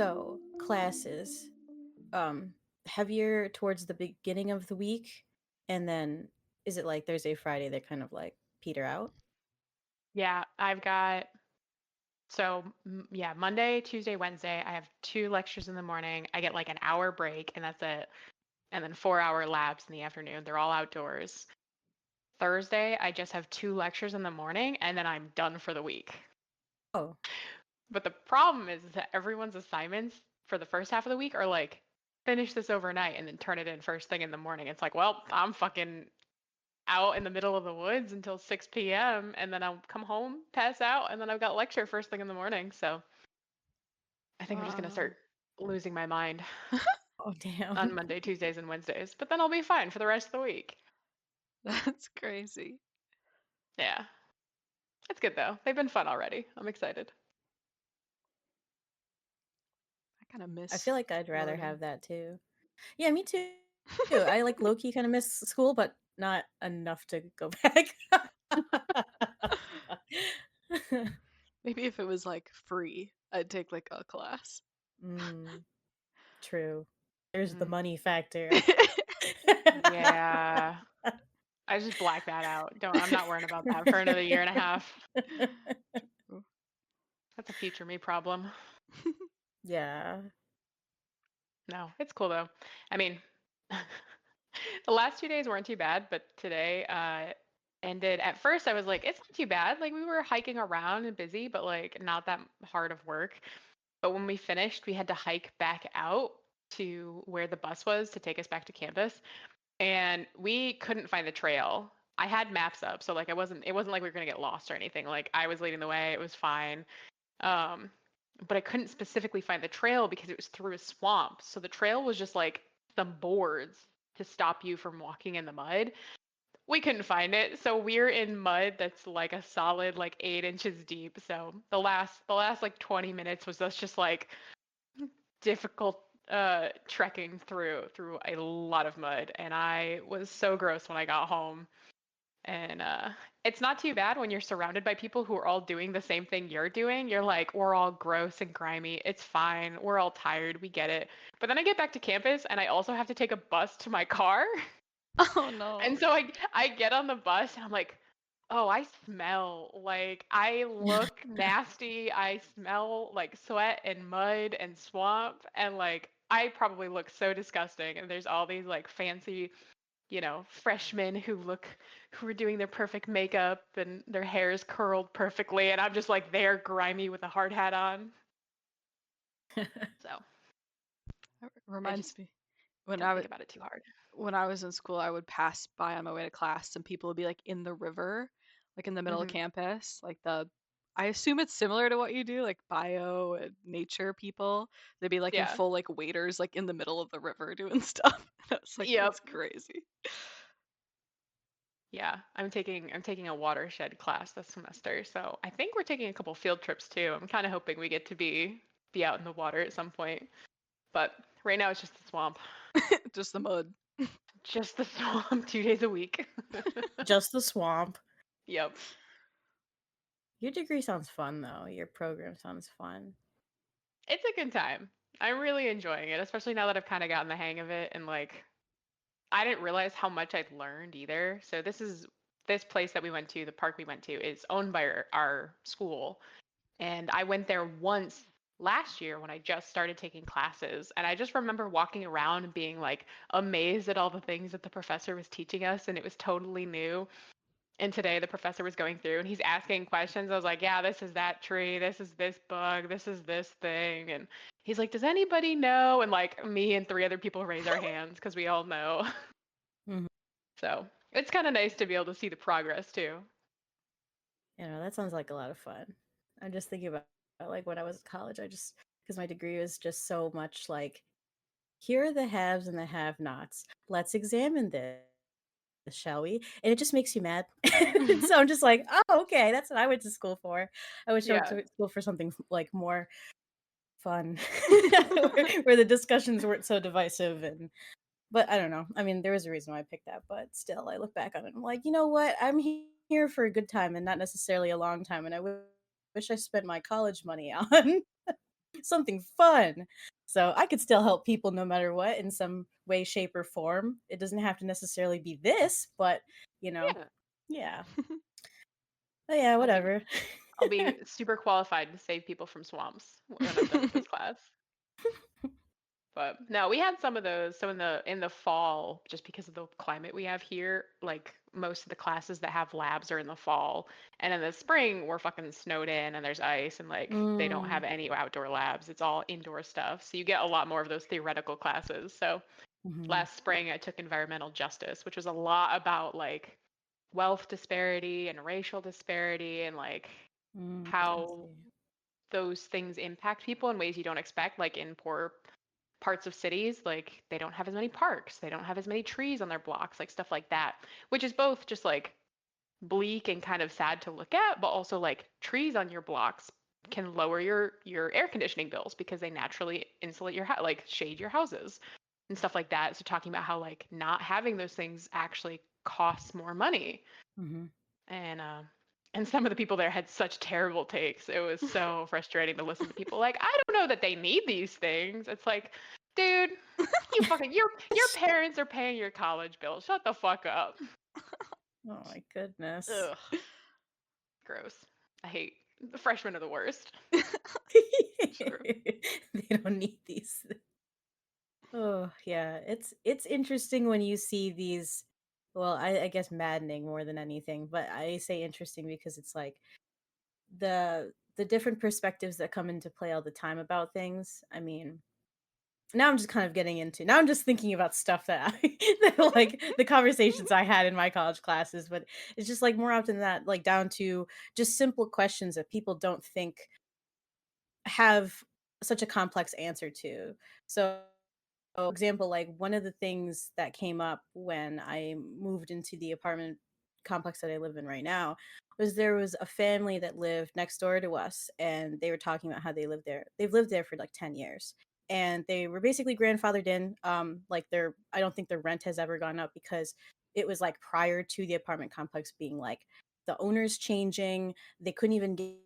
So, classes, um, heavier towards the beginning of the week, and then is it like Thursday, Friday they kind of like peter out? Yeah, I've got yeah, Monday, Tuesday, Wednesday, I have 2 lectures in the morning. I get like an hour break and that's it. And then 4-hour labs in the afternoon. They're all outdoors. Thursday, I just have 2 lectures in the morning and then I'm done for the week. Oh. But the problem is that everyone's assignments for the first half of the week are like finish this overnight and then turn it in first thing in the morning. It's like, well, I'm fucking out in the middle of the woods until 6 p.m. and then I'll come home, pass out, and then I've got lecture first thing in the morning. So I think I'm just gonna Wow. start losing my mind Oh, on damn. Monday, Tuesdays, and Wednesdays. But then I'll be fine for the rest of the week. That's crazy. Yeah. It's good though. They've been fun already. I'm excited. I kind of I miss feel like I'd rather learning. have that too. Yeah, me too. I like low key kind of miss school, but not enough to go back. Maybe if it was like free, I'd take like a class. Mm, true. There's the Mm. money factor. Yeah. I just black that out. I'm not worrying about that for another year and a half. Ooh. That's a future me problem. Yeah. No, it's cool though. I mean, the last 2 days weren't too bad, but today ended. At first, I was like, it's not too bad. Like we were hiking around and busy, but like not that hard of work. But when we finished, we had to hike back out to where the bus was to take us back to campus, and we couldn't find the trail. I had maps up, so like it wasn't like we were gonna get lost or anything. Like I was leading the way, it was fine. Um, but I couldn't specifically find the trail because it was through a swamp. So the trail was just like some boards to stop you from walking in the mud. We couldn't find it, so we're in mud that's like a solid like 8 inches deep. So the last like 20 minutes was us just like difficult trekking through a lot of mud, and I was so gross when I got home. And it's not too bad when you're surrounded by people who are all doing the same thing you're doing. You're like, we're all gross and grimy. It's fine. We're all tired. We get it. But then I get back to campus and I also have to take a bus to my car. Oh no. And so I get on the bus and I'm like, oh, I smell like I look nasty. I smell like sweat and mud and swamp. And like, I probably look so disgusting. And there's all these like fancy freshmen who are doing their perfect makeup and their hair is curled perfectly, and I'm just like there grimy with a hard hat on. So That I reminds just me when don't think about it too hard. I was in school, I would pass by on my way to class, and people would be like in the river, like in the middle of Hmm. campus, like I assume it's similar to what you do, like bio and nature people. They'd be like in Yeah. full like waders, like in the middle of the river doing stuff. And I was like, that's Yep. crazy. Yeah. I'm taking a watershed class this semester, so I think we're taking a couple field trips too. I'm kind of hoping we get to be out in the water at some point, but right now it's just the swamp. Just the mud. Just the swamp 2 days a week. Just the swamp. Yep. Your degree sounds fun though. Your program sounds fun. It's a good time. I'm really enjoying it, especially now that I've kind of gotten the hang of it. And like, I didn't realize how much I'd learned either. So this place that we went to, the park we went to, is owned by our school. And I went there once last year when I just started taking classes. And I just remember walking around and being like amazed at all the things that the professor was teaching us. And it was totally new. And today the professor was going through and he's asking questions. I was like, yeah, this is that tree. This is this bug. This is this thing. And he's like, does anybody know? And like me and 3 other people raise our hands because we all know. Mhm. So it's kind of nice to be able to see the progress too. That sounds like a lot of fun. I'm just thinking about like when I was at college, I just because my degree was just so much like here are the haves and the have-nots. Let's examine this, shall we? And it just makes you mad. So I'm just like, oh, okay, that's what I went to school for. I wish I went Yeah. to school for something like more fun, where the discussions weren't so divisive and. But I don't know. I mean, there was a reason why I picked that, but still, I look back on it and I'm like, you know what? I'm here for a good time and not necessarily a long time, and I wish I spent my college money on. something fun. So I could still help people no matter what in some way, shape, or form. It doesn't have to necessarily be this, but you know, Yeah. yeah. But yeah, I'll be whatever. I'll be super qualified to save people from swamps when I'm done with this class. But no, we had some of those. So in the fall, just because of the climate we have here, like most of the classes that have labs are in the fall, and in the spring we're fucking snowed in and there's ice and like they don't Mm, have any outdoor labs. It's all indoor stuff. So you get a lot more of those theoretical classes. So mhm, last spring I took environmental justice, which was a lot about like wealth disparity and racial disparity and like I how see. those things impact people in ways you don't expect, like in poor parts of cities, like they don't have as many parks, they don't have as many trees on their blocks, like stuff like that, which is both just like bleak and kind of sad to look at, but also like trees on your blocks can lower your air conditioning bills because they naturally insulate your house, like shade your houses and stuff like that. So talking about how like not having those things actually costs more money. Mhm. And and some of the people there had such terrible takes. It was so frustrating to listen to people like, I don't know that they need these things. It's like, dude, you fucking your parents are paying your college bill. Shut the fuck up. Oh my goodness. Ugh, gross. I hate the freshmen are the worst. Sure. They don't need these. Oh, yeah. It's interesting when you see these, well, I guess maddening more than anything, but I say interesting because it's like the different perspectives that come into play all the time about things. I mean, now I'm just kind of getting into now I'm just thinking about stuff that I that, like the conversations I had in my college classes, but it's just like more often than that, like down to just simple questions that people don't think have such a complex answer to. So, example, like one of the things that came up when I moved into the apartment complex that I live in right now was there was a family that lived next door to us, and they were talking about how they lived there. They've lived there for like 10 years. And they were basically grandfathered in. Like their I don't think their rent has ever gone up because it was like prior to the apartment complex being like the owners changing. They couldn't even get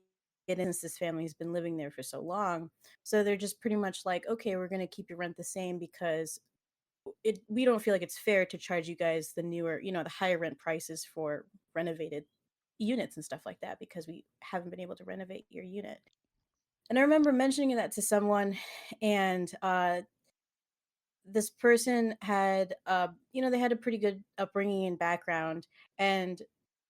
in since this family's been living there for so long. So they're just pretty much like, okay, we're gonna keep your rent the same because we don't feel like it's fair to charge you guys the newer, the higher rent prices for renovated units and stuff like that because we haven't been able to renovate your unit. And I remember mentioning that to someone, and this person had, they had a pretty good upbringing and background, and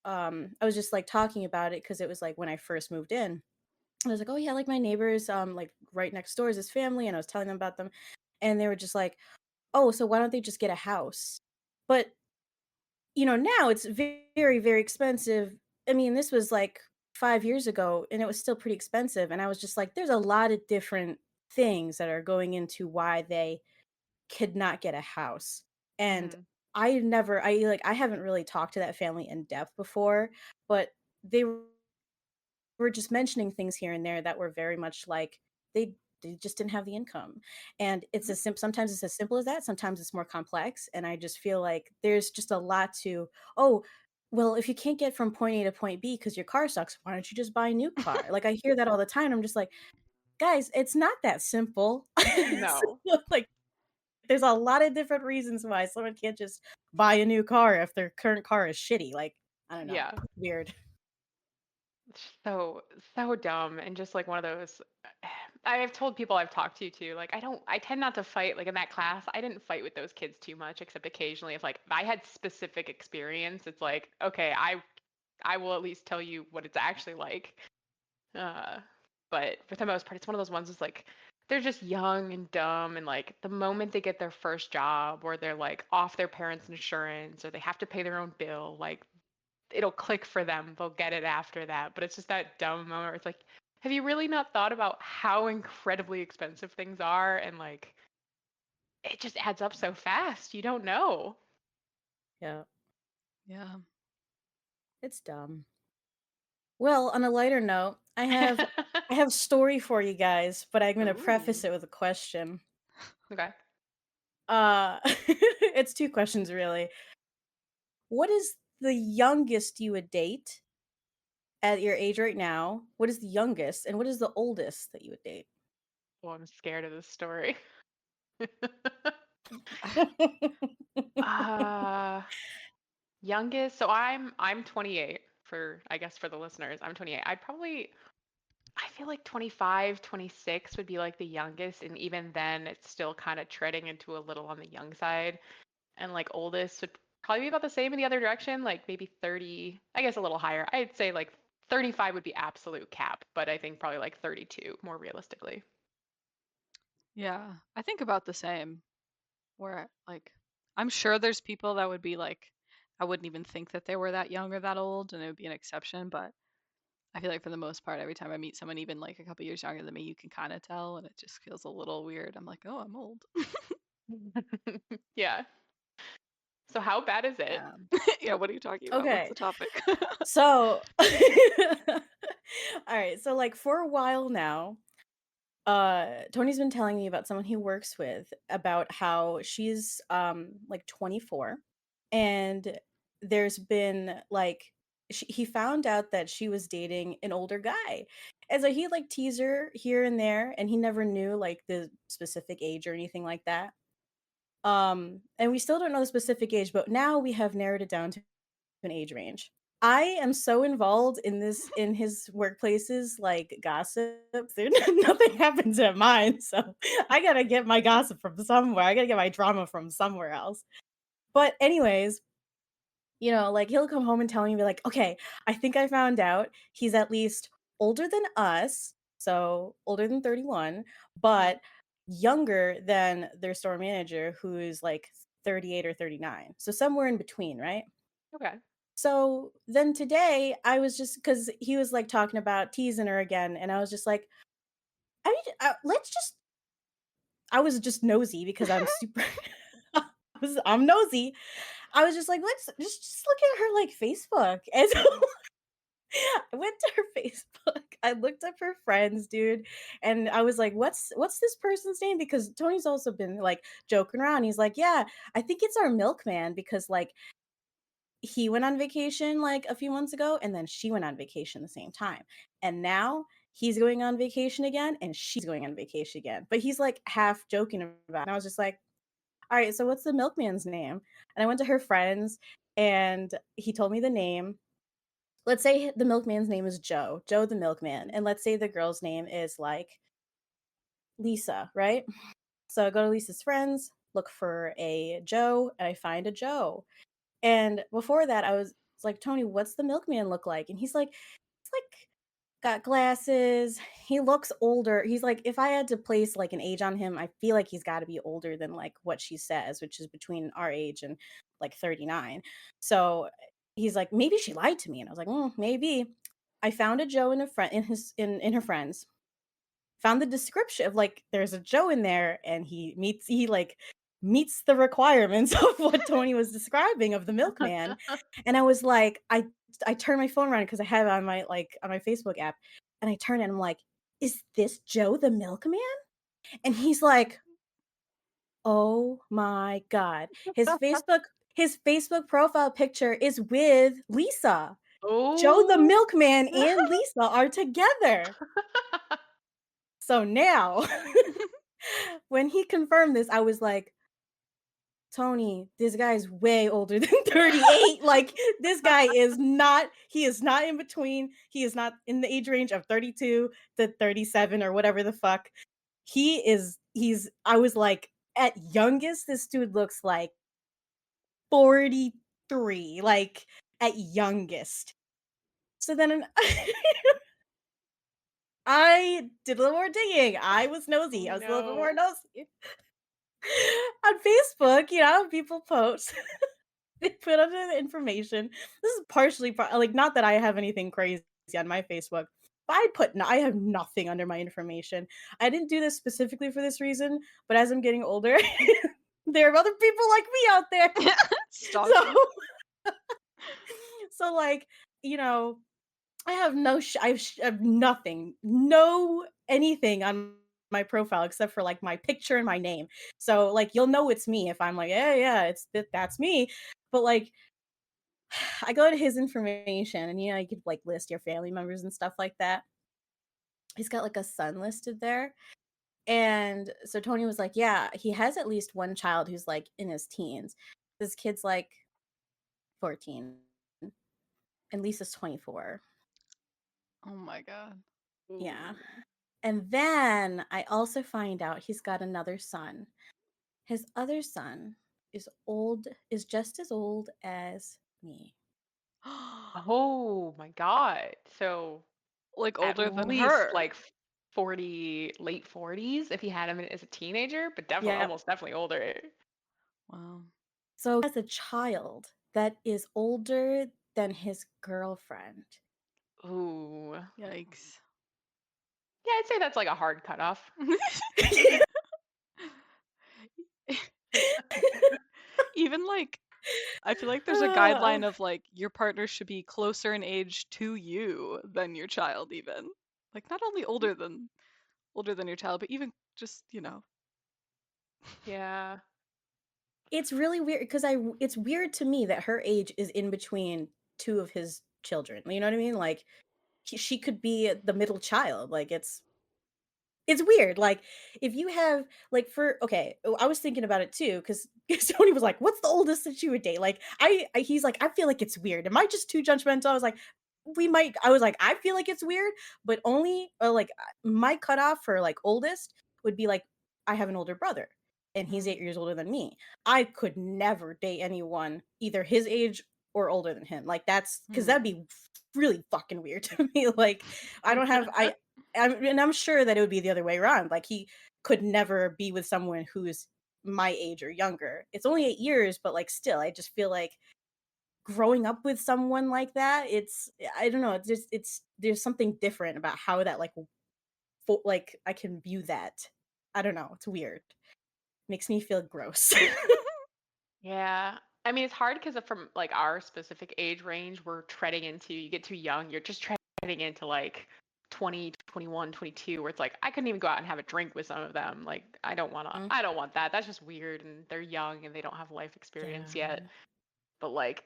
I was just like talking about it because it was like when I first moved in. I was like, "Oh yeah, like my neighbors, like right next door is this family," and I was telling them about them, and they were just like, "Oh, so why don't they just get a house?" But now it's very, very expensive. I mean, this was like 5 years ago, and it was still pretty expensive. And I was just like, "There's a lot of different things that are going into why they could not get a house." And Hmm. I haven't really talked to that family in depth before, but they were just mentioning things here and there that were very much like they just didn't have the income. And sometimes it's as simple as that, sometimes it's more complex, and I just feel like there's just a lot to, oh, well, if you can't get from point A to point B because your car sucks, why don't you just buy a new car? Like I hear that all the time. I'm just like, guys, it's not that simple. No. Like there's a lot of different reasons why someone can't just buy a new car if their current car is shitty. Like, I don't know. Yeah. Weird. So so dumb and just like one of those I've told people I've talked to too, like I tend not to fight like in that class. I didn't fight with those kids too much except occasionally if like if I had specific experience, it's like, okay, I will at least tell you what it's actually like. Uh but for the most part it's one of those ones that's like they're just young and dumb and like the moment they get their first job or they're like off their parents' insurance or they have to pay their own bill, like it'll click for them. They'll get it after that. But it's just that dumb moment where it's like, have you really not thought about how incredibly expensive things are? And like, it just adds up so fast. You don't know. Yeah, Yeah. it's dumb. Well, on a lighter note, I have a story for you guys, but I'm gonna preface Ooh. it with a question. Okay. It's two questions really. What is the youngest you would date at your age right now? What is the youngest, and what is the oldest that you would date? Oh, I'm scared of this story. uh Youngest. So I'm 28 for, I guess, for the listeners. I'm 28. I feel like 25, 26 would be like the youngest, and even then it's still kind of treading into a little on the young side. And like oldest would probably be about the same in the other direction, like maybe 30, I guess a little higher. I'd say like 35 would be absolute cap, but I think probably like 32 more realistically. Yeah, I think about the same. Where like I'm sure there's people that would be like I wouldn't even think that they were that young or that old, and it would be an exception. But I feel like for the most part, every time I meet someone even like a couple years younger than me, you can kind of tell, and it just feels a little weird. I'm like, oh, I'm old. Yeah. So how bad is it? Yeah. Yeah, what are you talking about? What's the Okay. topic? So, all right. So, like, for a while now, Tony's been telling me about someone he works with about how she's like 24, and there's been like he found out that she was dating an older guy. And so he like teased her here and there, and he never knew like the specific age or anything like that. And we still don't know the specific age, but now we have narrowed it down to an age range. I am so involved in this in his workplaces like gossip. There nothing happens at mine, so I gotta get my gossip from somewhere. I gotta get my drama from somewhere else. But anyways, like he'll come home and tell me, be like, okay, I think I found out he's at least older than us, so older than 31, Mhm. but younger than their store manager, who is like 38 or 39. So somewhere in between, right? Okay. So then today I was just because he was like talking about teasing her again, and I was just like, I mean, let's just. I was just nosy because I'm super. I'm nosy. I was just like, let's just look at her like Facebook, and so I went to her Facebook. I looked up her friends, dude, and I was like, what's this person's name? Because Tony's also been like joking around. He's like, yeah, I think it's our milkman because like he went on vacation like a few months ago and then she went on vacation the same time. And now he's going on vacation again and she's going on vacation again. But he's like half joking about it. And I was just like, all right, so what's the milkman's name? And I went to her friends and he told me the name. Let's say the milkman's name is Joe, Joe the milkman. And let's say the girl's name is like Lisa, right? So I go to Lisa's friends, look for a Joe, and I find a Joe. And before that, I was like, Tony, what's the milkman look like? And he's like, it's like got glasses. He looks older. He's like, if I had to place like an age on him, I feel like he's got to be older than like what she says, which is between our age and like 39. So he's like, maybe she lied to me. And I was like, maybe. I found a Joe in a friend in her friends. Found the description of like there's a Joe in there and he like meets the requirements of what Tony was describing of the milkman. And I was like, I turned my phone around because I have it on my on my Facebook app, and I turned it and I'm like, is this Joe the milkman? And he's like, oh my God. His Facebook profile picture is with Lisa. Joe the Oh. milkman and Lisa are together. So now when he confirmed this, I was like, Tony, this guy's way older than 38. Like, this guy is not, he is not in between. He is not in the age range of 32 to 37 or whatever the fuck. I was like, at youngest, this dude looks like 43, like at youngest. So then I did a little more digging. I was Oh nosy. I was a little bit more no. nosy. On Facebook, people post. They put under the information. This is partially like not that I have anything crazy on my Facebook, but I have nothing under my information. I didn't do this specifically for this reason, but as I'm getting older, there are other people like me out there. So Stalking. so like, you know, I have I have nothing, no anything on my profile except for like my picture and my name. So like you'll know it's me if I'm like, yeah, yeah, that's me. But like I go to his information and you could like list your family members and stuff like that. He's got like a son listed there. And so Tony was like, yeah, he has at least one child who's like in his teens. This kid's like 14, and Lisa's 24. Oh my god. Yeah. Ooh. And then I also find out he's got another son. His other son is just as old as me. Oh my God. So Like at older than least her. like 40, late 40s if he had him as a teenager, but definitely Yeah. almost definitely older. Wow. So he has a child that is older than his girlfriend. Ooh. Yikes. Yeah, I'd say that's like a hard cutoff. Even like I feel like there's a Ah, guideline of like your partner should be closer in age to you than your child even. Like not only older than your child, but even just, you know. Yeah. it's really weird because it's weird to me that her age is in between two of his children. You know what I mean? Like she could be the middle child. Like it's weird. Like if you have like for okay, I was thinking about it too because Tony was like, "What's the oldest that you would date?" Like he's like, "I feel like it's weird. Am I just too judgmental?" I was like, "We might." I was like, "I feel like it's weird, but only like my cutoff for like oldest would be like I have an older brother and he's Mm. 8 years older than me. I could never date anyone either his age or older than him. Like that's because that'd be really fucking weird to me. Like I don't have and I'm sure that it would be the other way around. Like he could never be with someone who's my age or younger. It's only 8 years, but like still, I just feel like growing up with someone like that, I don't know, it's just it's there's something different about how that like I can view that. I don't know, it's weird. Makes me feel gross. Yeah. I mean, it's hard because from like our specific age range, we're treading into, you get too young, you're just treading into like 20, 21, 22, where it's like, I couldn't even go out and have a drink with some of them. Like, Mm, I don't want that. That's just weird. And they're young and they don't have life experience yeah. yet. But like,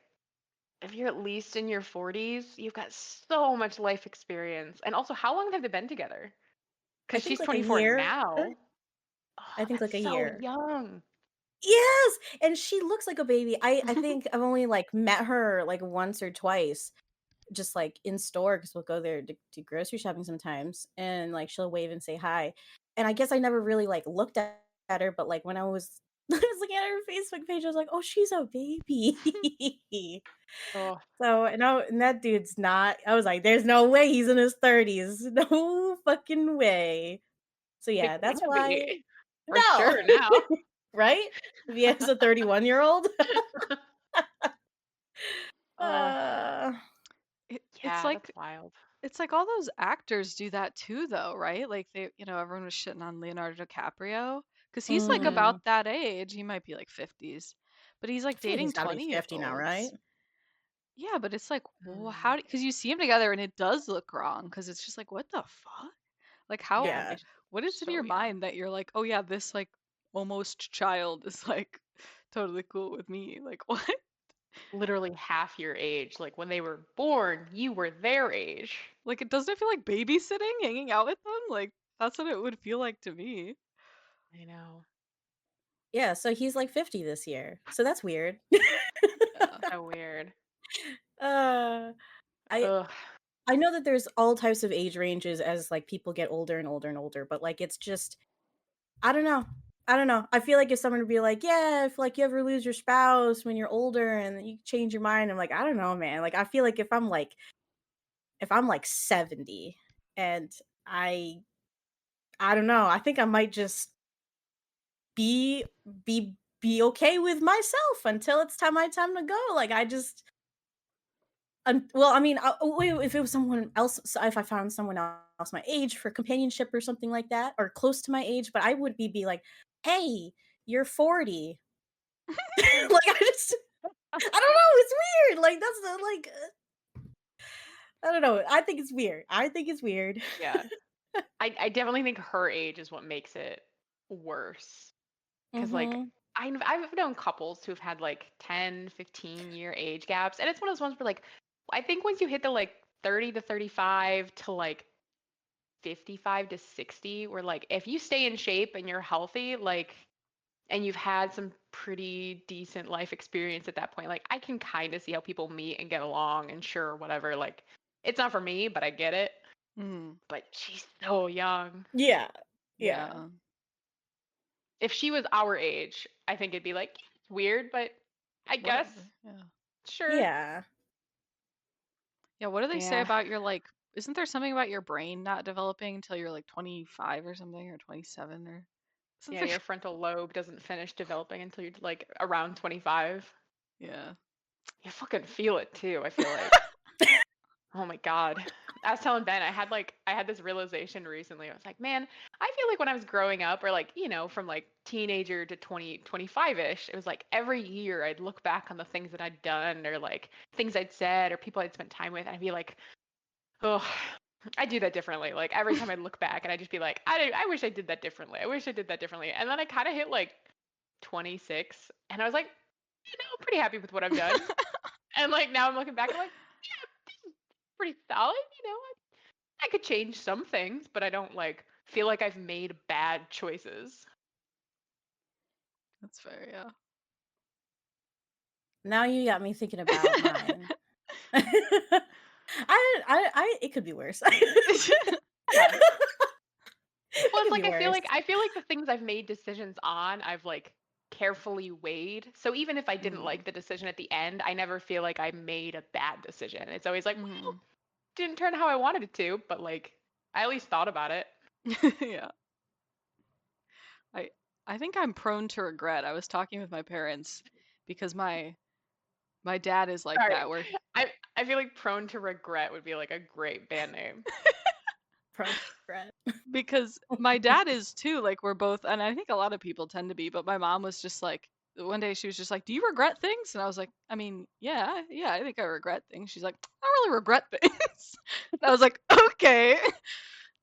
if you're at least in your 40s, you've got so much life experience. And also, how long have they been together? I Because think she's like a 24 year. now. I Oh, think that's like a so year. young. Yes, and she looks like a baby. I think I've only like met her like once or twice, just like in store because we'll go there to do grocery shopping sometimes, and like she'll wave and say hi. And I guess I never really like looked at her, but like when I was I was looking at her Facebook page, I was like, oh, she's a baby. Oh, So and that dude's not. I was like, there's no way he's in his 30s. No fucking way. So it yeah, that's can't why. be. For No, sure now. right? If he has a 31-year-old. Oh, uh, It's yeah, that's like wild. all those actors do that too though, right? Like they, everyone was shitting on Leonardo DiCaprio because he's like Mhm. about mhm. that age. He might be like 50s, but he's I like feel like dating he's got to be 20 year 50 now, right? olds. Yeah, but it's like, well, Mm. because you see them together and it does look wrong because it's just like, what the fuck? Like, how, Yeah, Yeah. they what is in so your young. mind that you're like, oh yeah, this like almost child is like totally cool with me? Like, what? Literally half your age. Like when they were born, you were their age. Like, it doesn't feel like babysitting, hanging out with them? Like, that's what it would feel like to me. I know. Yeah, so he's like 50 this year. So that's weird. Yeah. So weird. uh I Ugh. I know that there's all types of age ranges as like people get older and older and older, but like it's just I don't know. I don't know. I feel like if someone would be like, "Yeah, if like you ever lose your spouse when you're older and you change your mind," I'm like, I don't know, man. Like I feel like if I'm like 70 and I I don't know, I think I might just be be okay with myself until it's my time to go. Like I just well, I mean, wait, if it was someone else, so if I found someone else my age for companionship or something like that, or close to my age, but I would be like, "Hey, you're 40." Like I don't know, it's weird. Like that's the like I don't know. I think it's weird. I think it's weird. Yeah. I definitely think her age is what makes it worse. Because like Mhm. I've known couples who've had like 10, 15-year age gaps. And it's one of those ones where like I think once you hit the like 30 to 35 to like 55 to 60, where like if you stay in shape and you're healthy, like, and you've had some pretty decent life experience at that point, like I can kind of see how people meet and get along and sure, whatever. Like, it's not for me, but I get it. Mm, But she's so young. Yeah. Yeah. yeah. If she was our age, I think it'd be like, it's weird, but I guess, Whatever. Yeah. sure. Yeah. Yeah. What do they say Yeah. about your like? Isn't there something about your brain not developing until you're like 25 or something, or 27 or Yeah, something? your frontal lobe doesn't finish developing until you're like around 25. Yeah. You fucking feel it too, I feel like. Oh my God. I was telling Ben, I had this realization recently. I was like, man, I feel like when I was growing up, or like, from like teenager to 20, 25-ish, it was like every year I'd look back on the things that I'd done or like things I'd said or people I'd spent time with, and I'd be like, oh, I do that differently. Like every time I'd look back and I'd just be like, I wish I did that differently. I wish I did that differently. And then I kind of hit like 26 and I was like, I'm pretty happy with what I've done. And like now I'm looking back, I'm like, pretty solid. I could change some things, but I don't like feel like I've made bad choices. That's fair. Yeah. Now you got me thinking about mine. It could be worse. Yeah. It Well, it's could like be worse. I feel like the things I've made decisions on, I've like carefully weighed. So even if I didn't Mm. like the decision at the end, I never feel like I made a bad decision. It's always like, well, Mm. didn't turn how I wanted it to, but like I at least thought about it. Yeah. I I think I'm prone to regret. I was talking with my parents because my dad is like Sorry. that where I feel like Prone to Regret would be like a great band name. Prone to regret. because my dad is too, like we're both, and I think a lot of people tend to be, but my mom was just like one day she was just like, "Do you regret things?" And I was like, "I mean, yeah, I think I regret things." She's like, "I don't really regret things." And I was like, "Okay,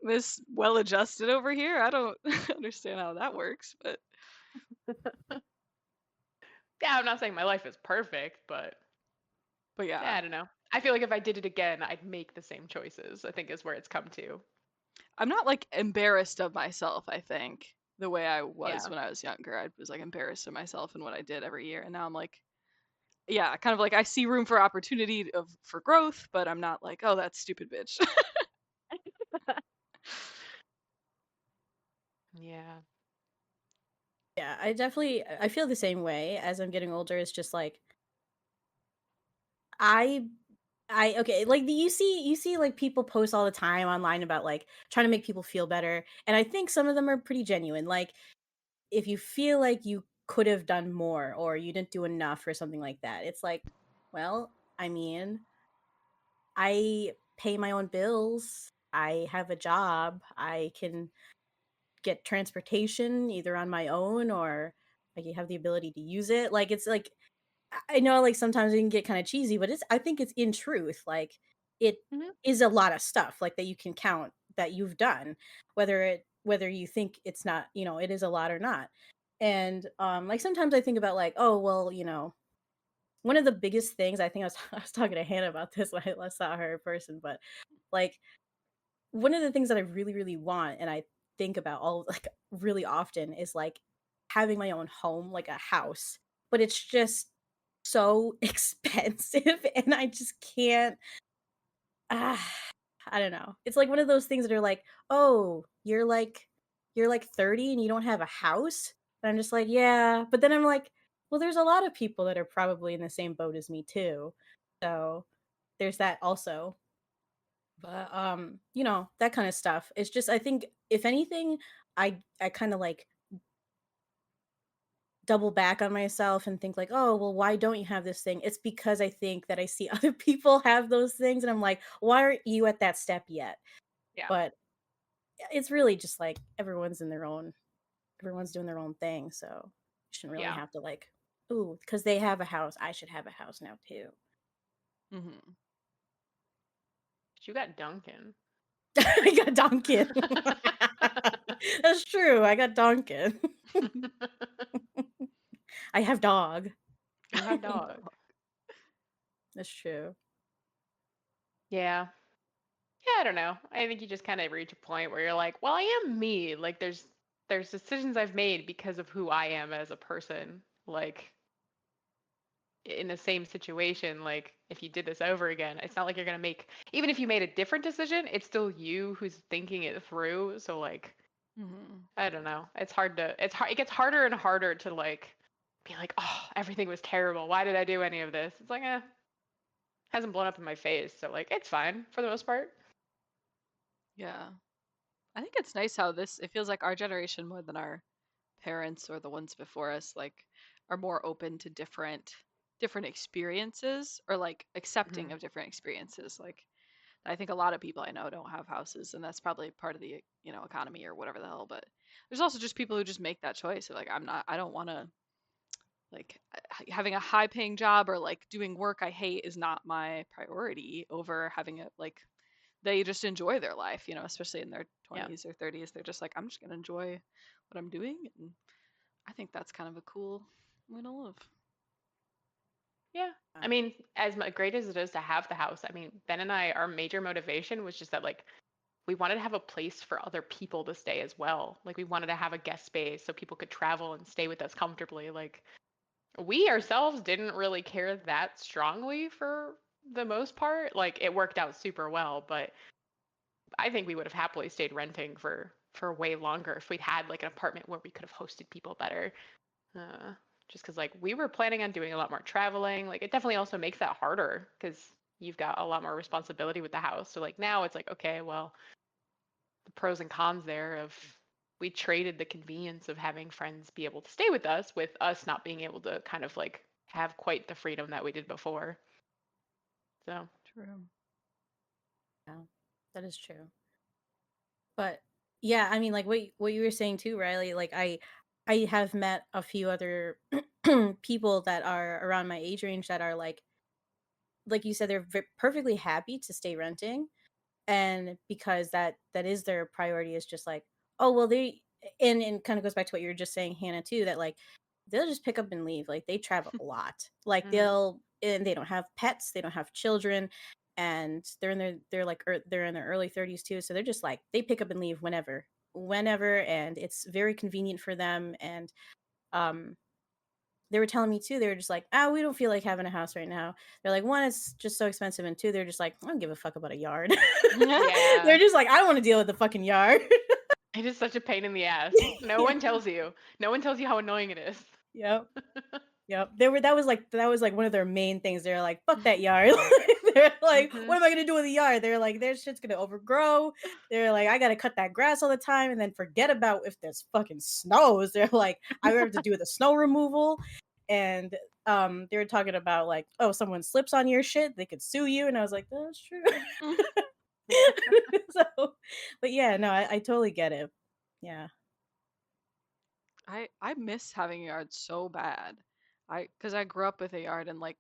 Miss well-adjusted over here. I don't understand how that works, but Yeah, I'm not saying my life is perfect, but yeah, yeah, I don't know. I feel like if I did it again, I'd make the same choices, I think is where it's come to. I'm not like embarrassed of myself, I think, the way I was Yeah. when I was younger. I was like embarrassed of myself and what I did every year. And now I'm like, yeah, kind of like I see room for opportunity for growth, but I'm not like, oh, that's stupid bitch. Yeah. Yeah, I feel the same way as I'm getting older. It's just like I okay, like you see like people post all the time online about like trying to make people feel better, and I think some of them are pretty genuine. Like if you feel like you could have done more or you didn't do enough or something like that, it's like, well, I mean, I pay my own bills. I have a job. I can get transportation either on my own or I have the ability to use it. Like it's like I know like sometimes it can get kind of cheesy, but I think it's in truth. Like it Hmm. is a lot of stuff like that you can count that you've done, whether you think it's not, it is a lot or not. And like sometimes I think about like, oh well, one of the biggest things I think I was talking to Hannah about this when I last saw her in person, but like one of the things that I really, really want and I think about all like really often is like having my own home, like a house. But it's just so expensive and I just can't ah, I don't know. It's like one of those things that are like, "Oh, you're like 30 and you don't have a house?" And I'm just like, "Yeah." But then I'm like, "Well, there's a lot of people that are probably in the same boat as me too." So, there's that also. But that kind of stuff. It's just I think if anything, I kind of like double back on myself and think like, "Oh, well, why don't you have this thing?" It's because I think that I see other people have those things and I'm like, "Why aren't you at that step yet?" Yeah. But it's really just like everyone's doing their own thing, so you shouldn't really Yeah. have to like, "Ooh, because they have a house, I should have a house now too." Hmm. But you got Duncan. I got Donkin. That's true. I got Donkin. I have dog. You have dog. That's true. Yeah. Yeah, I don't know. I think you just kind of reach a point where you're like, well, I am me. Like there's decisions I've made because of who I am as a person. Like in the same situation, like if you did this over again, it's not like you're gonna make, even if you made a different decision, it's still you who's thinking it through. So like Hmm. I don't know. It's hard to it's hard it gets harder and harder to like be like, oh, everything was terrible. Why did I do any of this? It's like, hasn't blown up in my face, so like it's fine for the most part. Yeah. I think it's nice how it feels like our generation more than our parents or the ones before us like are more open to different experiences or like accepting Hmm. of different experiences. Like I think a lot of people I know don't have houses, and that's probably part of the economy or whatever the hell. But there's also just people who just make that choice. They're like, I don't want to like having a high paying job or like doing work I hate is not my priority over having it like they just enjoy their life, especially in their Yeah. 20s or 30s. They're just like, I'm just gonna enjoy what I'm doing, and I think that's kind of a cool way to live. Yeah. I mean, as great as it is to have the house, I mean, Ben and I, our major motivation was just that, like, we wanted to have a place for other people to stay as well. Like, we wanted to have a guest space so people could travel and stay with us comfortably. Like, we ourselves didn't really care that strongly for the most part. Like, it worked out super well, but I think we would have happily stayed renting for way longer if we'd had like an apartment where we could have hosted people better. Uh, just because like we were planning on doing a lot more traveling. Like it definitely also makes that harder because you've got a lot more responsibility with the house. So like now it's like, okay, well, the pros and cons there of we traded the convenience of having friends be able to stay with us not being able to kind of like have quite the freedom that we did before. So True. Yeah, that is true. But yeah, I mean, like what you were saying too, Riley. Like I have met a few other people that are around my age range that are like you said, they're perfectly happy to stay renting, and because that is their priority, is just like, oh well, they, and kind of goes back to what you were just saying, Hannah, too, that like they'll just pick up and leave. Like they travel a lot. Like hmm. and they don't have pets, they don't have children, and they're in their early 30s too, so they're just like they pick up and leave whenever, and it's very convenient for them. And um they were telling me too, they were just like, we don't feel like having a house right now. They're like, one, it's just so expensive, and two, they're just like, I don't give a fuck about a yard. Yeah, They're just like, I don't want to deal with the fucking yard. it is such a pain in the ass. No Yeah. one tells you. No one tells you how annoying it is. Yep. Yep. That was like one of their main things. They're like, fuck that yard. They're like, Hmm. what am I gonna do with the yard? They're like, their shit's gonna overgrow. They're like, I gotta cut that grass all the time and then forget about if there's fucking snows. They're like, I have to do the snow removal. And they were talking about like, oh, someone slips on your shit, they could sue you. And I was like, that's true. So, but yeah, no, I totally get it. Yeah. I miss having a yard so bad. Because I grew up with a yard, and like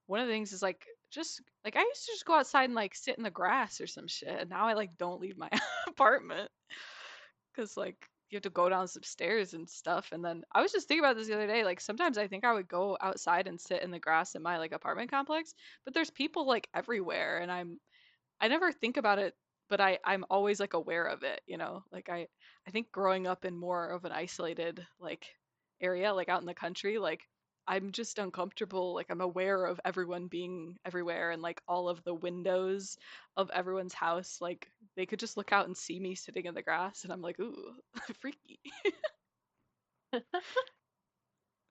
one of the things is like just like I used to just go outside and like sit in the grass or some shit. And now I like don't leave my apartment because like you have to go down some stairs and stuff. And then I was just thinking about this the other day. Like sometimes I think I would go outside and sit in the grass in my like apartment complex, but there's people like everywhere, and I never think about it, but I'm always like aware of it, Like I think growing up in more of an isolated like area, like out in the country, like I'm just uncomfortable. Like I'm aware of everyone being everywhere and like all of the windows of everyone's house. Like they could just look out and see me sitting in the grass, and I'm like, ooh, freaky.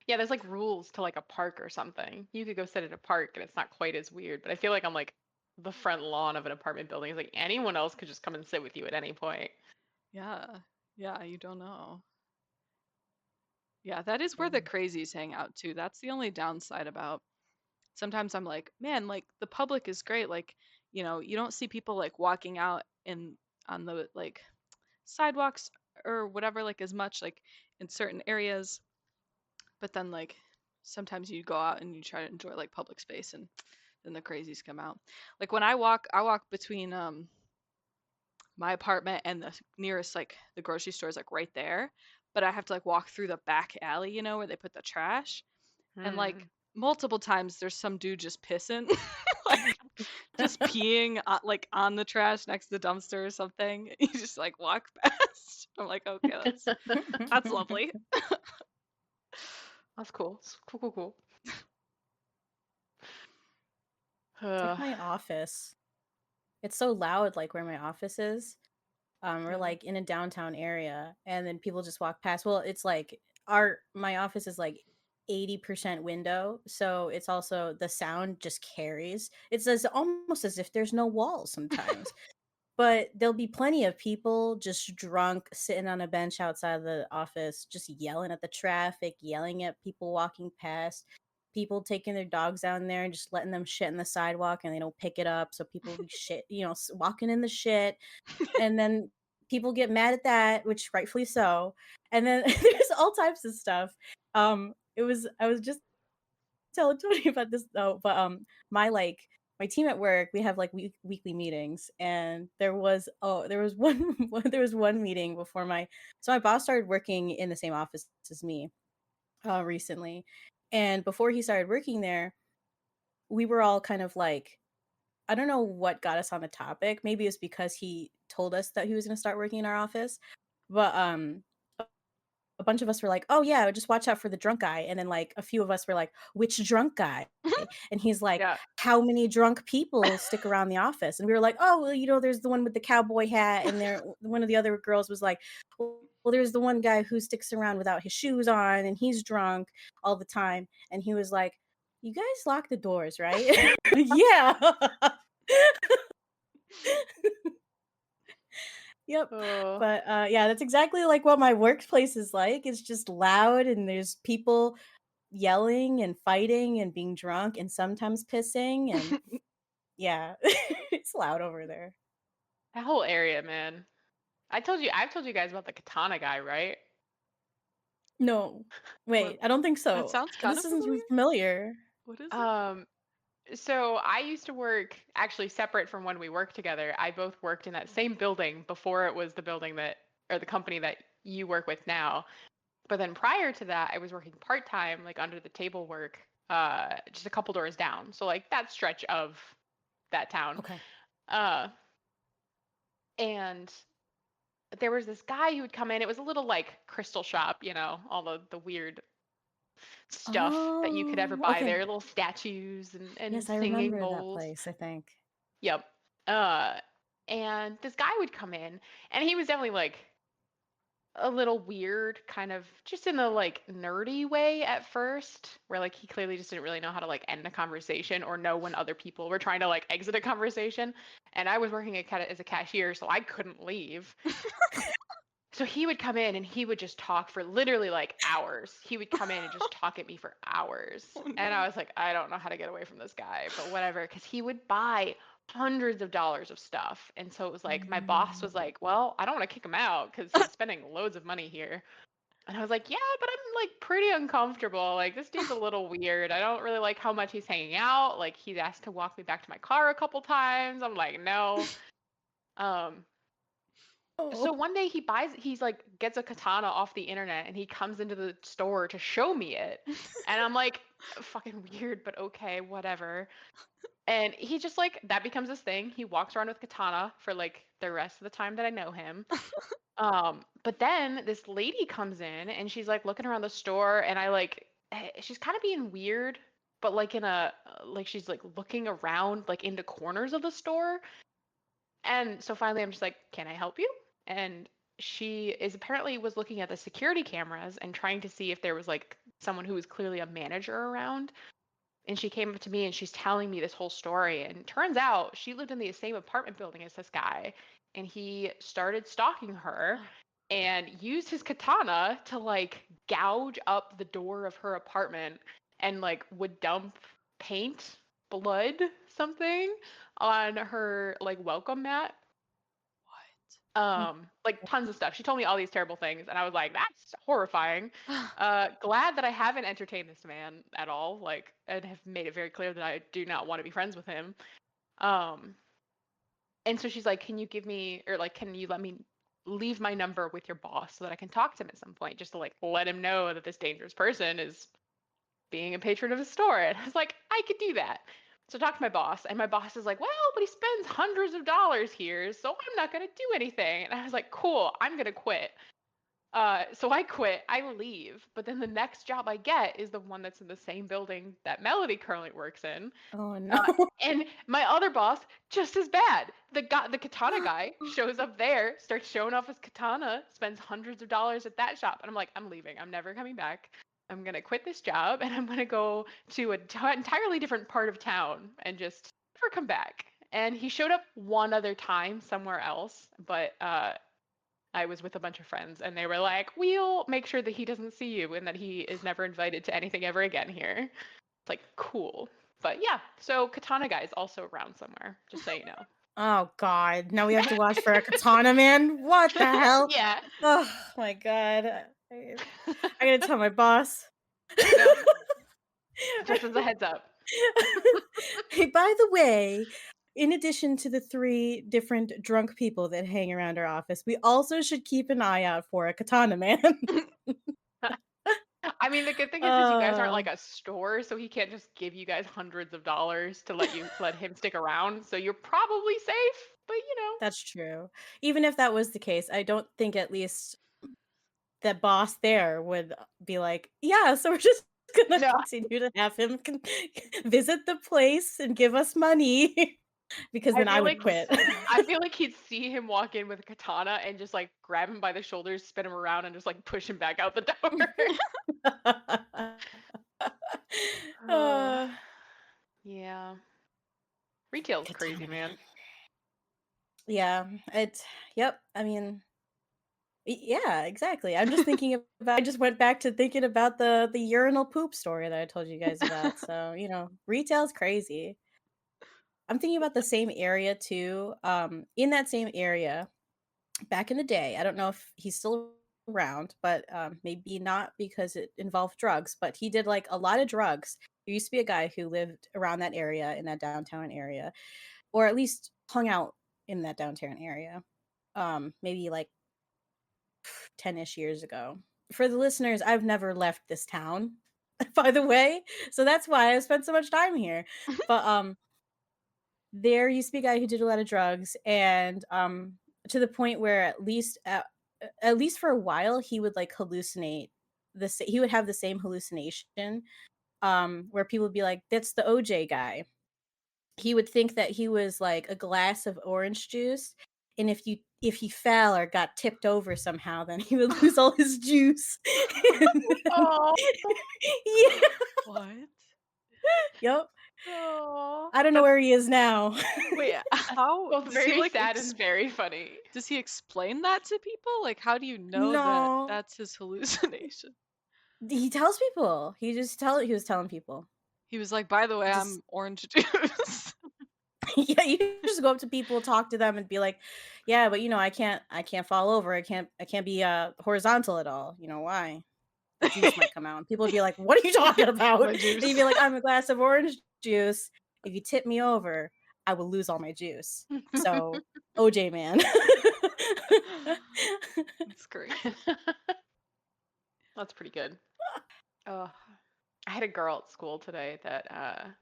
Yeah, there's like rules to like a park or something. You could go sit at a park and it's not quite as weird, but I feel like I'm like the front lawn of an apartment building. It's like anyone else could just come and sit with you at any point. Yeah. Yeah, you don't know. Yeah, that is where the Yeah. crazies hang out too. That's the only downside about sometimes I'm like, man, like the public is great. Like, you don't see people like walking out in on the like sidewalks or whatever, like as much like in certain areas. But then like sometimes you go out and you try to enjoy like public space, and then the crazies come out. Like when I walk between my apartment and the nearest like the grocery store is like right there. But I have to like walk through the back alley, where they put the trash. And like Hmm. multiple times there's some dude just pissing like just peeing like on the trash next to the dumpster or something. You just like walk past. I'm like, okay, that's lovely. That's cool. It's cool, cool, cool. It's like my office. It's so loud, like where my office is. We're Yeah. like in a downtown area, and then people just walk past. Well, it's like my office is like 80% window, so it's also the sound just carries. It's almost as if there's no walls sometimes. But there'll be plenty of people just drunk sitting on a bench outside of the office, just yelling at the traffic, yelling at people walking past, people taking their dogs down there and just letting them shit in the sidewalk and they don't pick it up. So people will be shit, walking in the shit. And then people get mad at that, which rightfully so. And then there's all types of stuff. I was just telling Tony about this though, but my team at work, we have like weekly meetings, and there was one there was one meeting before my boss started working in the same office as me recently, and before he started working there, we were all kind of like, I don't know what got us on the topic. Maybe it's because he told us that he was going to start working in our office, but a bunch of us were like, "Oh yeah, just watch out for the drunk guy." And then like a few of us were like, "Which drunk guy?" And he's like, Yeah. "How many drunk people stick around the office?" And we were like, "Oh, well, there's the one with the cowboy hat." And there one of the other girls was like, "Well, there's the one guy who sticks around without his shoes on and he's drunk all the time." And he was like, "You guys lock the doors, right?" Yeah. Yep. Oh, But yeah, that's exactly like what my workplace is like. It's just loud and there's people yelling and fighting and being drunk and sometimes pissing and yeah, it's loud over there. that whole area, man. I've told you guys about the Katana guy, right? No. What? Wait, I don't think That so. sounds kind This of isn't familiar. familiar. What is it? Um, so I used to work actually separate from when we worked together. I both worked in that same building before it was the building that or the company that you work with now. But then prior to that, I was working part-time, like under the table work, just a couple doors down. So like that stretch of that town. Okay. Uh, and there was this guy who would come in. It was a little like crystal shop, all the weird stuff that you could ever Oh, buy okay. there, little statues and Yes, I singing remember that bowls. place, I think. Yep. Uh, and this guy would come in, and he was definitely like a little weird, kind of just in a like nerdy way at first, where like he clearly just didn't really know how to like end a conversation or know when other people were trying to like exit a conversation. And I was working as a cashier, so I couldn't leave. So he would come in and he would just talk for literally like hours. He would come in and just talk at me for hours. Oh And no. I was like, I don't know how to get away from this guy, but whatever. Because he would buy hundreds of dollars of stuff. And so it was like, my boss was Mm. like, well, I don't want to kick him out because he's spending loads of money here. And I was like, yeah, but I'm like pretty uncomfortable. Like, this dude's a little weird. I don't really like how much he's hanging out. Like, he's asked to walk me back to my car a couple times. I'm like, no. Um, so Oh. one day he's like gets a katana off the internet and he comes into the store to show me it. And I'm like, fucking weird, but okay, whatever. And he just like that becomes his thing. He walks around with katana for like the rest of the time that I know him. But then this lady comes in and she's like looking around the store and she's kind of being weird, but like in a like she's like looking around like into corners of the store. And so finally I'm just like, "Can I help you?" And she is apparently was looking at the security cameras and trying to see if there was like someone who was clearly a manager around. And she came up to me and she's telling me this whole story. And turns out she lived in the same apartment building as this guy. And he started stalking her and used his katana to like gouge up the door of her apartment and like would dump paint, blood, something on her like welcome mat. Like tons of stuff. She told me all these terrible things and I was like, that's horrifying. What? Glad that I haven't entertained this man at all, like, and have made it very clear that I do not want to be friends with him. Um, and so she's like, can you give me, or like, can you let me leave my number with your boss so that I can talk to him at some point, just to like let him know that this dangerous person is being a patron of his store. And I was like, I could do that. So I talked to my boss, and my boss is like, well, but he spends hundreds of dollars here, so I'm not going to do anything. And I was like, cool, I'm going to quit. So I quit, I leave, but then the next job I get is the one that's in the same building that Melody currently works in. Oh no. And my other boss, just as bad. The katana guy shows up there, starts showing off his katana, spends hundreds of dollars at that shop, and I'm like, I'm leaving. I'm never coming back. I'm gonna quit this job, and I'm gonna go to an entirely different part of town and just never come back. And he showed up one other time somewhere else, but I was with a bunch of friends, and they were like, "We'll make sure that he doesn't see you and that he is never invited to anything ever again here." It's like, cool. But yeah, so Katana Guy is also around somewhere, just so you know. Oh God. Now we have to watch for a Katana Man. What the hell? Yeah. Oh my God. I gotta tell my boss. Yeah. Just as a heads up. Hey, by the way, in addition to the 3 different drunk people that hang around our office, we also should keep an eye out for a Katana Man. I mean, the good thing is you guys aren't like a store, so he can't just give you guys hundreds of dollars to let him stick around. So you're probably safe, but you know. That's true. Even if that was the case, I don't think at least the boss there would be like, yeah, so we're just gonna No. continue to have him visit the place and give us money. Because then I would quit. I feel like he'd see him walk in with a katana and just like grab him by the shoulders, spin him around, and just like push him back out the door. Yeah. Retail's crazy, man. Yeah, yep. I mean, yeah, exactly. I'm just thinking about. I just went back to thinking about the urinal poop story that I told you guys about. So retail's crazy. I'm thinking about the same area too. In that same area, back in the day, I don't know if he's still around, but maybe not because it involved drugs. But he did like a lot of drugs. There used to be a guy who lived around that area in that downtown area, or at least hung out in that downtown area. Maybe like 10-ish years ago. For the listeners, I've never left this town, by the way. So that's why I spent so much time here. But there used to be a guy who did a lot of drugs, and to the point where at least for a while he would like hallucinate he would have the same hallucination where people would be like, that's the OJ guy. He would think that he was like a glass of orange juice, and if he fell or got tipped over somehow, then he would lose all his juice. Oh. Yeah. What? Yep. Oh. I don't know where he is now. Wait, how? Both does very he, like, sad and very funny. Does he explain that to people? Like, how do you know that No. that's his hallucination? He tells people. He was telling people. He was like, by the way, Just- I'm orange juice. Yeah, you just go up to people, talk to them, and be like, yeah, but I can't fall over. I can't be horizontal at all. Why? The juice might come out. And people would be like, what are you talking about? My And juice. you'd be like, I'm a glass of orange juice. If you tip me over, I will lose all my juice. So, OJ man. That's great. That's pretty good. Oh, I had a girl at school today that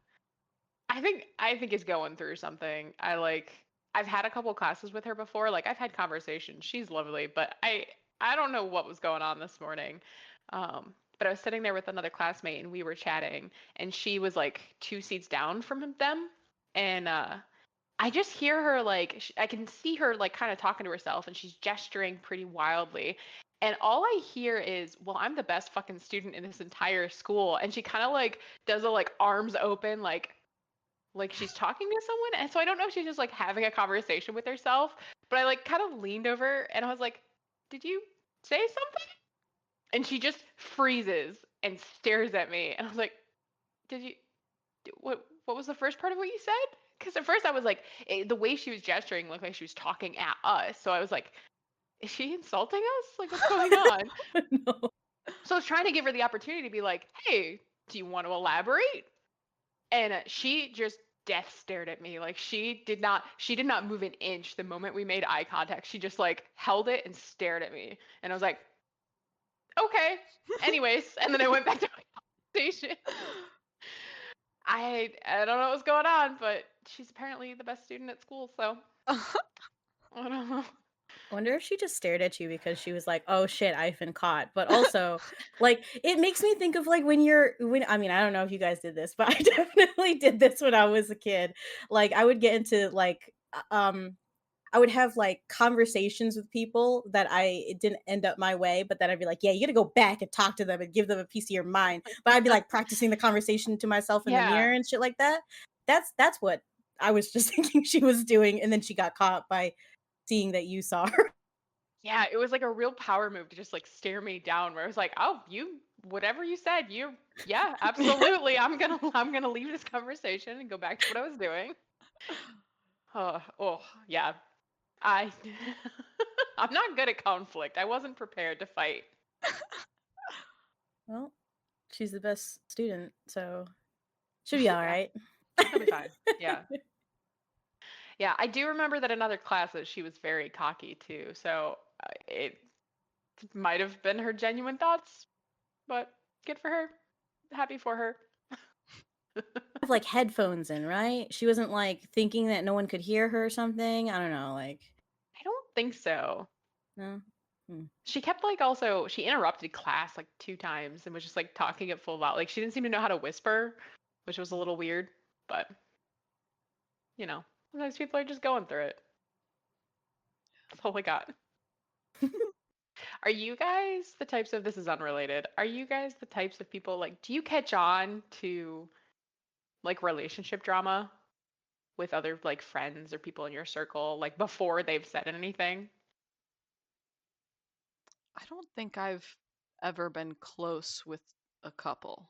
I think is going through something. I've had a couple classes with her before. Like I've had conversations. She's lovely, but I don't know what was going on this morning. But I was sitting there with another classmate and we were chatting, and she was like 2 seats down from them, and I just hear her like I can see her like kind of talking to herself, and she's gesturing pretty wildly. And all I hear is, "Well, I'm the best fucking student in this entire school." And she kind of like does a like arms open like she's talking to someone. And so I don't know if she's just like having a conversation with herself, but I like kind of leaned over and I was like, "Did you say something?" And she just freezes and stares at me. And I was like, "Did you what was the first part of what you said?" Because at first I was like, the way she was gesturing looked like she was talking at us. So I was like, is she insulting us? Like, what's going on? No. So I was trying to give her the opportunity to be like, hey, do you want to elaborate? And she just death stared at me. Like she did not move an inch the moment we made eye contact. She just like held it and stared at me. And I was like, okay, anyways. And then I went back to my conversation. I don't know what's going on, but she's apparently the best student at school, so I don't know. I wonder if she just stared at you because she was like, "Oh shit, I've been caught." But also, like, it makes me think of like when I mean, I don't know if you guys did this, but I definitely did this when I was a kid. Like, I would get into like I would have like conversations with people that it didn't end up my way, but then I'd be like, "Yeah, you got to go back and talk to them and give them a piece of your mind." But I'd be like practicing the conversation to myself in the Yeah. mirror and shit like that. That's what I was just thinking she was doing, and then she got caught by seeing that you saw her. Yeah, it was like a real power move to just like stare me down where I was like, "Oh, whatever you said, yeah, absolutely. I'm gonna leave this conversation and go back to what I was doing." Oh, yeah. I I'm not good at conflict. I wasn't prepared to fight. Well, she's the best student, so should be all Yeah, right. she'll be fine. Yeah. Yeah, I do remember that in other classes she was very cocky too. So it might have been her genuine thoughts, but good for her. Happy for her. Have like headphones in, right? She wasn't like thinking that no one could hear her or something. I don't know, like I don't think so. no. Hmm. She kept she interrupted class like 2 times and was just like talking at full volume. Like she didn't seem to know how to whisper, which was a little weird, but sometimes people are just going through it. That's all we got. Are you guys the types of this is unrelated? Are you guys the types of people like do you catch on to like relationship drama with other like friends or people in your circle like before they've said anything? I don't think I've ever been close with a couple,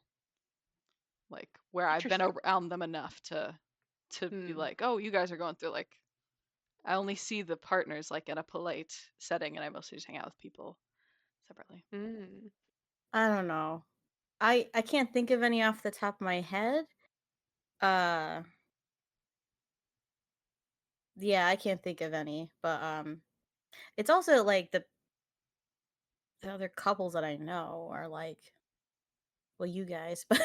like where I've been Interesting. around them enough to be Hmm. like, oh, you guys are going through like. I only see the partners like in a polite setting, and I mostly just hang out with people separately. Mm. I don't know. I can't think of any off the top of my head. Uh yeah, I can't think of any, but it's also like the other couples that I know are like well, you guys, but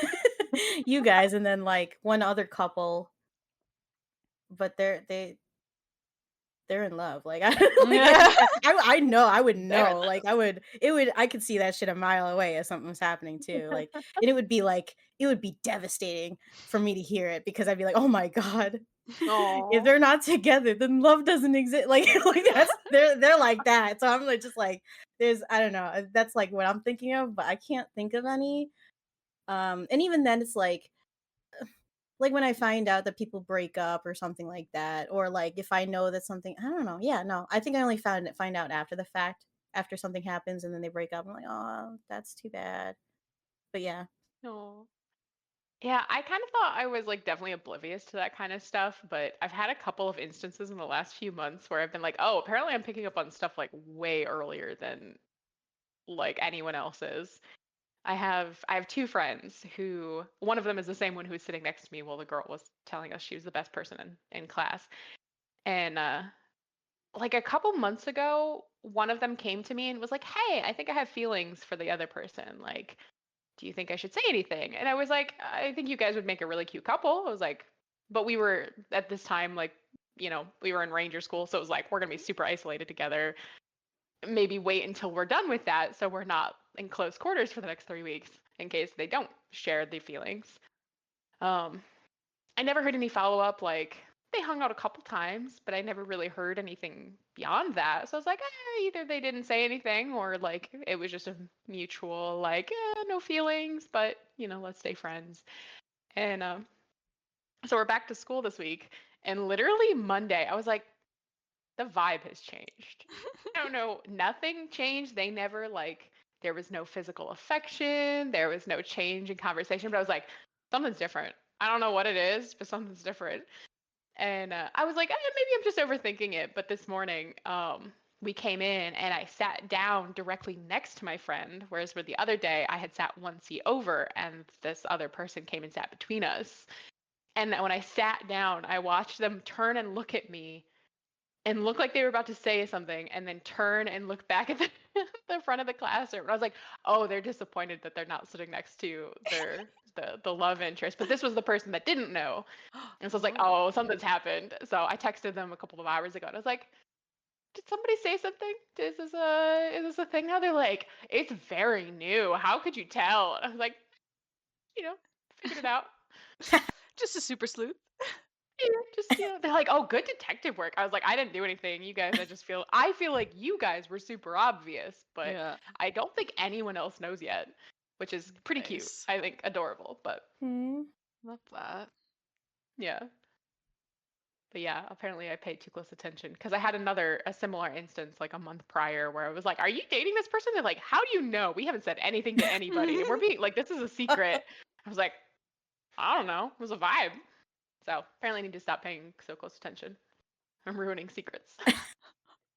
you guys and then like one other couple, but they're in love. Like I like I know I would They're in know. Like I could see that shit a mile away if something was happening too. Like and it would be devastating for me to hear it because I'd be like, "Oh my god. If love. they're not together, then love doesn't exist." Like like that's they're like that. So I'm like just like there's I don't know. That's like what I'm thinking of, but I can't think of any. And even then it's like when I find out that people break up or something like that, or like if I know that something, I don't know. Yeah, no, I think I only find out after the fact, after something happens and then they break up. I'm like, oh, that's too bad. But yeah, No. Yeah, I kind of thought I was like definitely oblivious to that kind of stuff, but I've had a couple of instances in the last few months where I've been like, oh, apparently I'm picking up on stuff like way earlier than like anyone else is. I have two friends who one of them is the same one who was sitting next to me while the girl was telling us she was the best person in class. And like a couple months ago, one of them came to me and was like, "Hey, I think I have feelings for the other person. Like, do you think I should say anything?" And I was like, "I think you guys would make a really cute couple." I was like, but we were at this time like, we were in ranger school, so it was like we're going to be super isolated together. Maybe wait until we're done with that so we're not in close quarters for the next 3 weeks in case they don't share the feelings. Um I never heard any follow up. Like they hung out a couple times, but I never really heard anything beyond that. So I was like, either they didn't say anything or like it was just a mutual like, no feelings, but let's stay friends. And so we're back to school this week, and literally Monday, I was like, the vibe has changed. I don't know, nothing changed. They never like there was no physical affection, there was no change in conversation, but I was like, something's different. I don't know what it is, but something's different. And I was like, maybe I'm just overthinking it. But this morning, we came in and I sat down directly next to my friend, whereas for the other day, I had sat one seat over and this other person came and sat between us. And when I sat down, I watched them turn and look at me and look like they were about to say something and then turn and look back at them the front of the classroom. And I was like, oh, they're disappointed that they're not sitting next to the love interest. But this was the person that didn't know. And so I was like, Oh. oh, something's happened. So I texted them a couple of hours ago and I was like, did somebody say something? Is this a thing now? They're like, it's very new. How could you tell? And I was like, figured it out. Just a super sleuth. Yeah, just they're like, oh, good detective work. I was like, I didn't do anything. You guys, I feel like you guys were super obvious, but Yeah. I don't think anyone else knows yet, which is pretty cute. Nice. I think adorable, but Hmm. Love that. yeah. But yeah, apparently I paid too close attention because I had a similar instance like a month prior where I was like, "Are you dating this person?" They're like, "How do you know? We haven't said anything to anybody. We're being like, this is a secret." I was like, "I don't know. It was a vibe." So apparently I need to stop paying so close attention. I'm ruining secrets.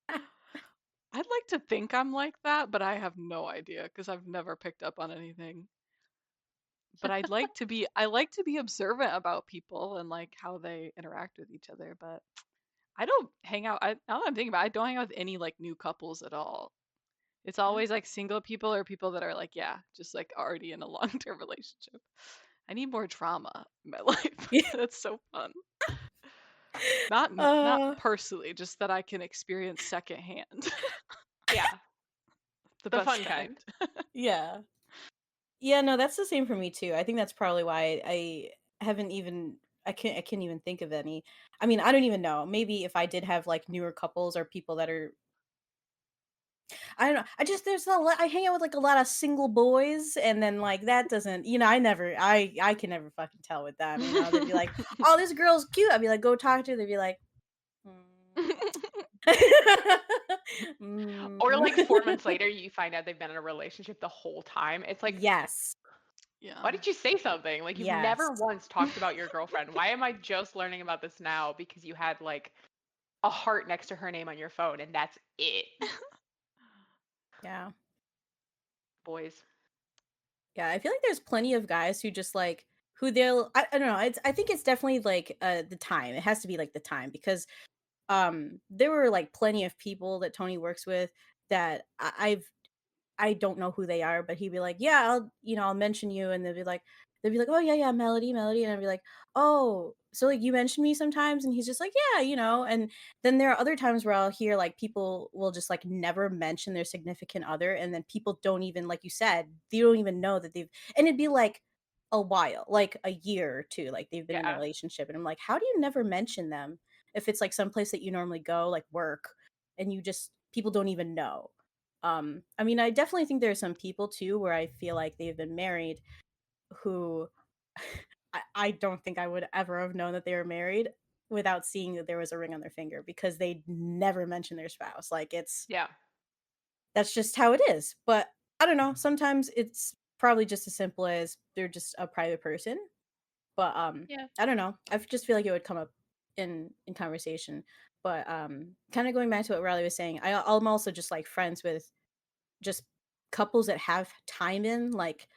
I'd like to think I'm like that, but I have no idea because I've never picked up on anything. But I like to be observant about people and like how they interact with each other, but I don't hang out. Now that I'm thinking about it, I don't hang out with any like new couples at all. It's always like single people or people that are like, yeah, just like already in a long-term relationship. I need more drama in my life. Yeah. That's so fun. Not Uh, personally, just that I can experience secondhand. Yeah, The the best fun kind. yeah. Yeah, no, that's the same for me too. I think that's probably why I haven't even I can't even think of any. I mean, I don't even know. Maybe if I did have like newer couples or people that are I don't know. I just there's a lot I hang out with like a lot of single boys and then like that doesn't, I can never fucking tell with them, They'd be like, "Oh, this girl's cute." I'd be like, "Go talk to her." They'd be like, Or "Mm." like 4 months later, you find out they've been in a relationship the whole time. It's like, Yes. Yeah. why did you say something? Like you've Yes. never once talked about your girlfriend. Why am I just learning about this now because you had like a heart next to her name on your phone and that's it? Yeah. Boys. Yeah, I feel like there's plenty of guys who just like who I don't know. I think it's definitely like the time. It has to be like the time because there were like plenty of people that Tony works with that I don't know who they are, but he'd be like, "Yeah, I'll mention you," and they'd be like, "Oh yeah, yeah, Melody, Melody," and I'd be like, "Oh, so like you mention me sometimes?" And he's just like, "Yeah," and then there are other times where I'll hear like people will just like never mention their significant other, and then people don't even, like you said, they don't even know that and it'd be like a while, like a year or two, like they've been in a Yeah. relationship, and I'm like, how do you never mention them if it's like someplace that you normally go, like work, and you just people don't even know. I mean, I definitely think there are some people too where I feel like they've been married who I don't think I would ever have known that they were married without seeing that there was a ring on their finger because they never mention their spouse. Like Yeah. that's just how it is. But I don't know. Sometimes it's probably just as simple as they're just a private person. But Yeah. I don't know. I just feel like it would come up in conversation. But kind of going back to what Riley was saying, I'm also just like friends with just couples that have time in like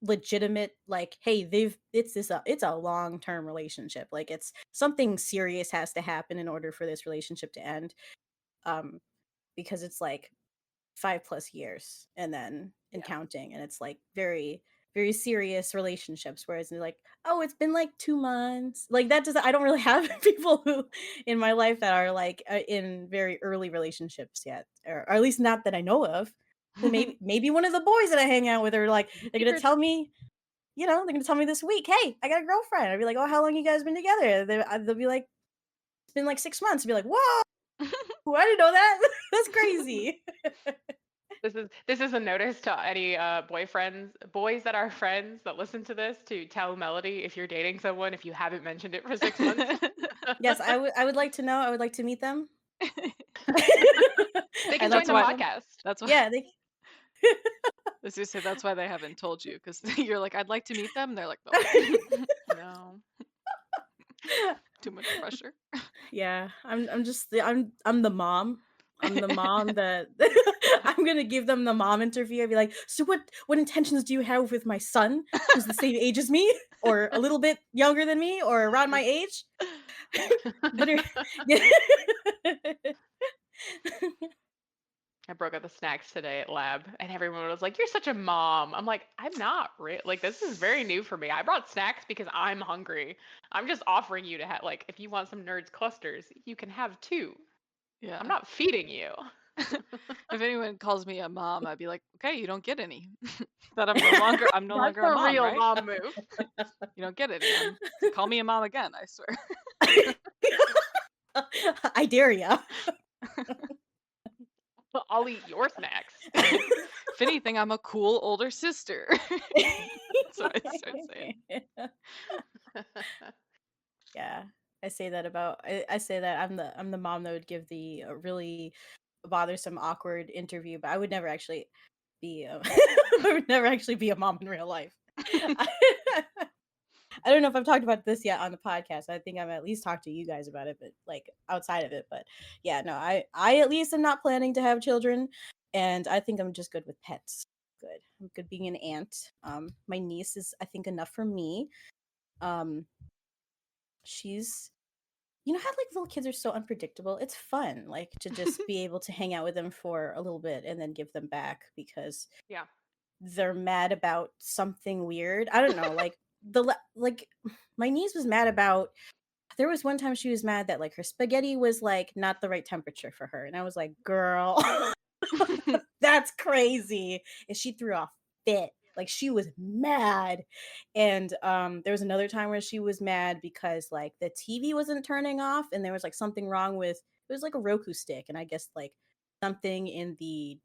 legitimate like hey it's a long-term relationship, like it's something serious has to happen in order for this relationship to end, um because it's like 5+ years and then and Yeah. counting, and it's like very very serious relationships, whereas they're like, oh, it's been like 2 months, like that doesn't I don't really have people who in my life that are like in very early relationships yet, or at least not that I know of. And maybe one of the boys that I hang out with are like they're gonna Secrets. tell me, they're gonna tell me this week, hey, I got a girlfriend. I'd be like, oh, how long you guys been together? They'll be like, it's been like 6 months. I'd be like, whoa, I didn't know that. That's crazy. This is a notice to any boys that are friends that listen to this, to tell Melody if you're dating someone if you haven't mentioned it for 6 months. Yes, I would like to know. I would like to meet them. They can I'd like join That's to the meet why. them. podcast. That's why. Yeah, they As you say, that's why they haven't told you because you're like, I'd like to meet them. They're like, no, No. too much pressure. yeah, I'm the mom. I'm the mom that I'm gonna give them the mom interview. I'd be like, so what intentions do you have with my son, who's the same age as me, or a little bit younger than me, or around my age? But yeah. I broke out the snacks today at lab, and everyone was like, "You're such a mom." I'm like, "I'm not real. Like, this is very new for me. I brought snacks because I'm hungry. I'm just offering you to have, like, if you want some Nerds clusters, you can have two. I'm Yeah. not feeding you." If anyone calls me a mom, I'd be like, okay, you don't get any. That I'm no That's longer a a mom, real right? mom move. You don't get any. Call me a mom again, I swear. I dare ya. I'll eat your snacks. If anything, I'm a cool older sister. That's what I start saying. Yeah, I say that about I say that I'm the mom that would give the really bothersome, awkward interview, but I would never actually be I would never actually be a mom in real life. I don't know if I've talked about this yet on the podcast. I think I've at least talked to you guys about it, but like outside of it. But yeah, no, I at least am not planning to have children, and I think I'm just good with pets. Good. I'm good being an aunt. My niece is I think enough for me. Um, she's how like little kids are so unpredictable. It's fun like to just be able to hang out with them for a little bit and then give them back because Yeah. they're mad about something weird. I don't know, like like my niece was mad about there was one time she was mad that like her spaghetti was like not the right temperature for her and I was like, "Girl, that's crazy." And she threw a fit. Like she was mad. And there was another time where she was mad because like the TV wasn't turning off and there was like something wrong with it was like a Roku stick and I guess like something in the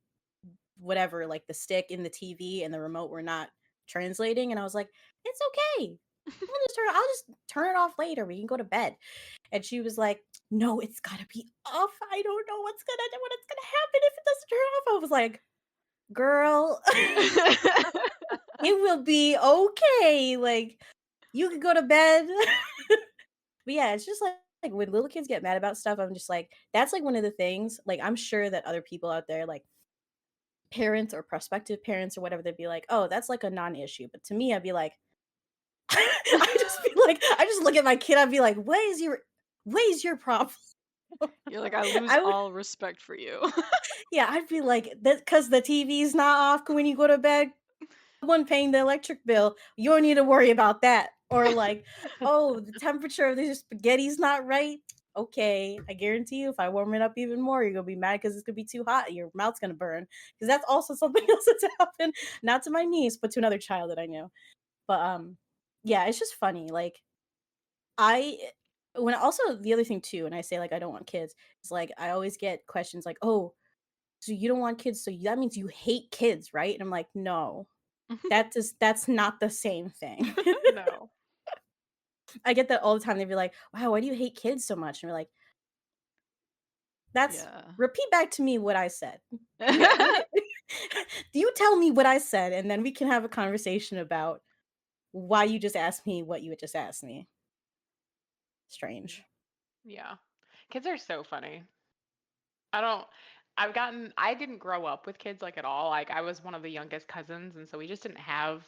whatever like the stick in the TV and the remote were not translating and I was like, "It's okay. I'll just turn it off later. We can go to bed." And she was like, "No, it's got to be off. I don't know what's going to what it's going to happen if it doesn't turn off." I was like, "Girl, it will be okay. Like you can go to bed." But yeah, it's just like when little kids get mad about stuff, I'm just like that's like one of the things. Like I'm sure that other people out there like parents or prospective parents or whatever they'd be like, "Oh, that's like a non-issue." But to me, I'd be like I just look at my kid, I'd be like, what is your problem?" You're like, I lose I would all respect for you. yeah, I'd be like, that because the TV's not off when you go to bed, someone paying the electric bill, you don't need to worry about that. Or like, oh, the temperature of the spaghetti's not right. Okay, I guarantee you, if I warm it up even more, you're gonna be mad because it's gonna be too hot. Your mouth's gonna burn. Because that's also something else that's happened, not to my niece, but to another child that I knew. But yeah, it's just funny. Like I when also the other thing too, and I say like I don't want kids, is like I always get questions like, "Oh, so you don't want kids, so that means you hate kids, right?" And I'm like, "No, that's not the same thing." No. I get that all the time. They'd be like, "Wow, why do you hate kids so much?" And we're like, "That's Yeah. repeat back to me what I said." Yeah. You tell me what I said, and then we can have a conversation about why you just asked me what you had just asked me. Strange. Yeah. Kids are so funny. I don't I didn't grow up with kids like at all. Like I was one of the youngest cousins and so we just didn't have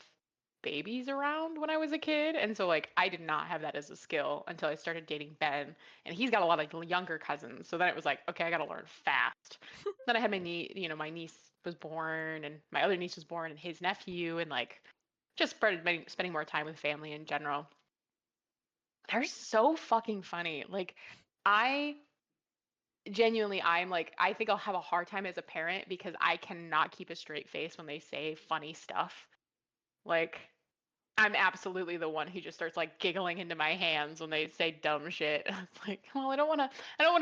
babies around when I was a kid. And so like I did not have that as a skill until I started dating Ben and he's got a lot of younger cousins. So then it was like, okay, I got to learn fast. Then I had my niece was born and my other niece was born and his nephew and like just started spending more time with family in general. They're so fucking funny. Like I genuinely I'm like I think I'll have a hard time as a parent because I cannot keep a straight face when they say funny stuff. Like I'm absolutely the one who just starts like giggling into my hands when they say dumb shit. It's like, well, I don't want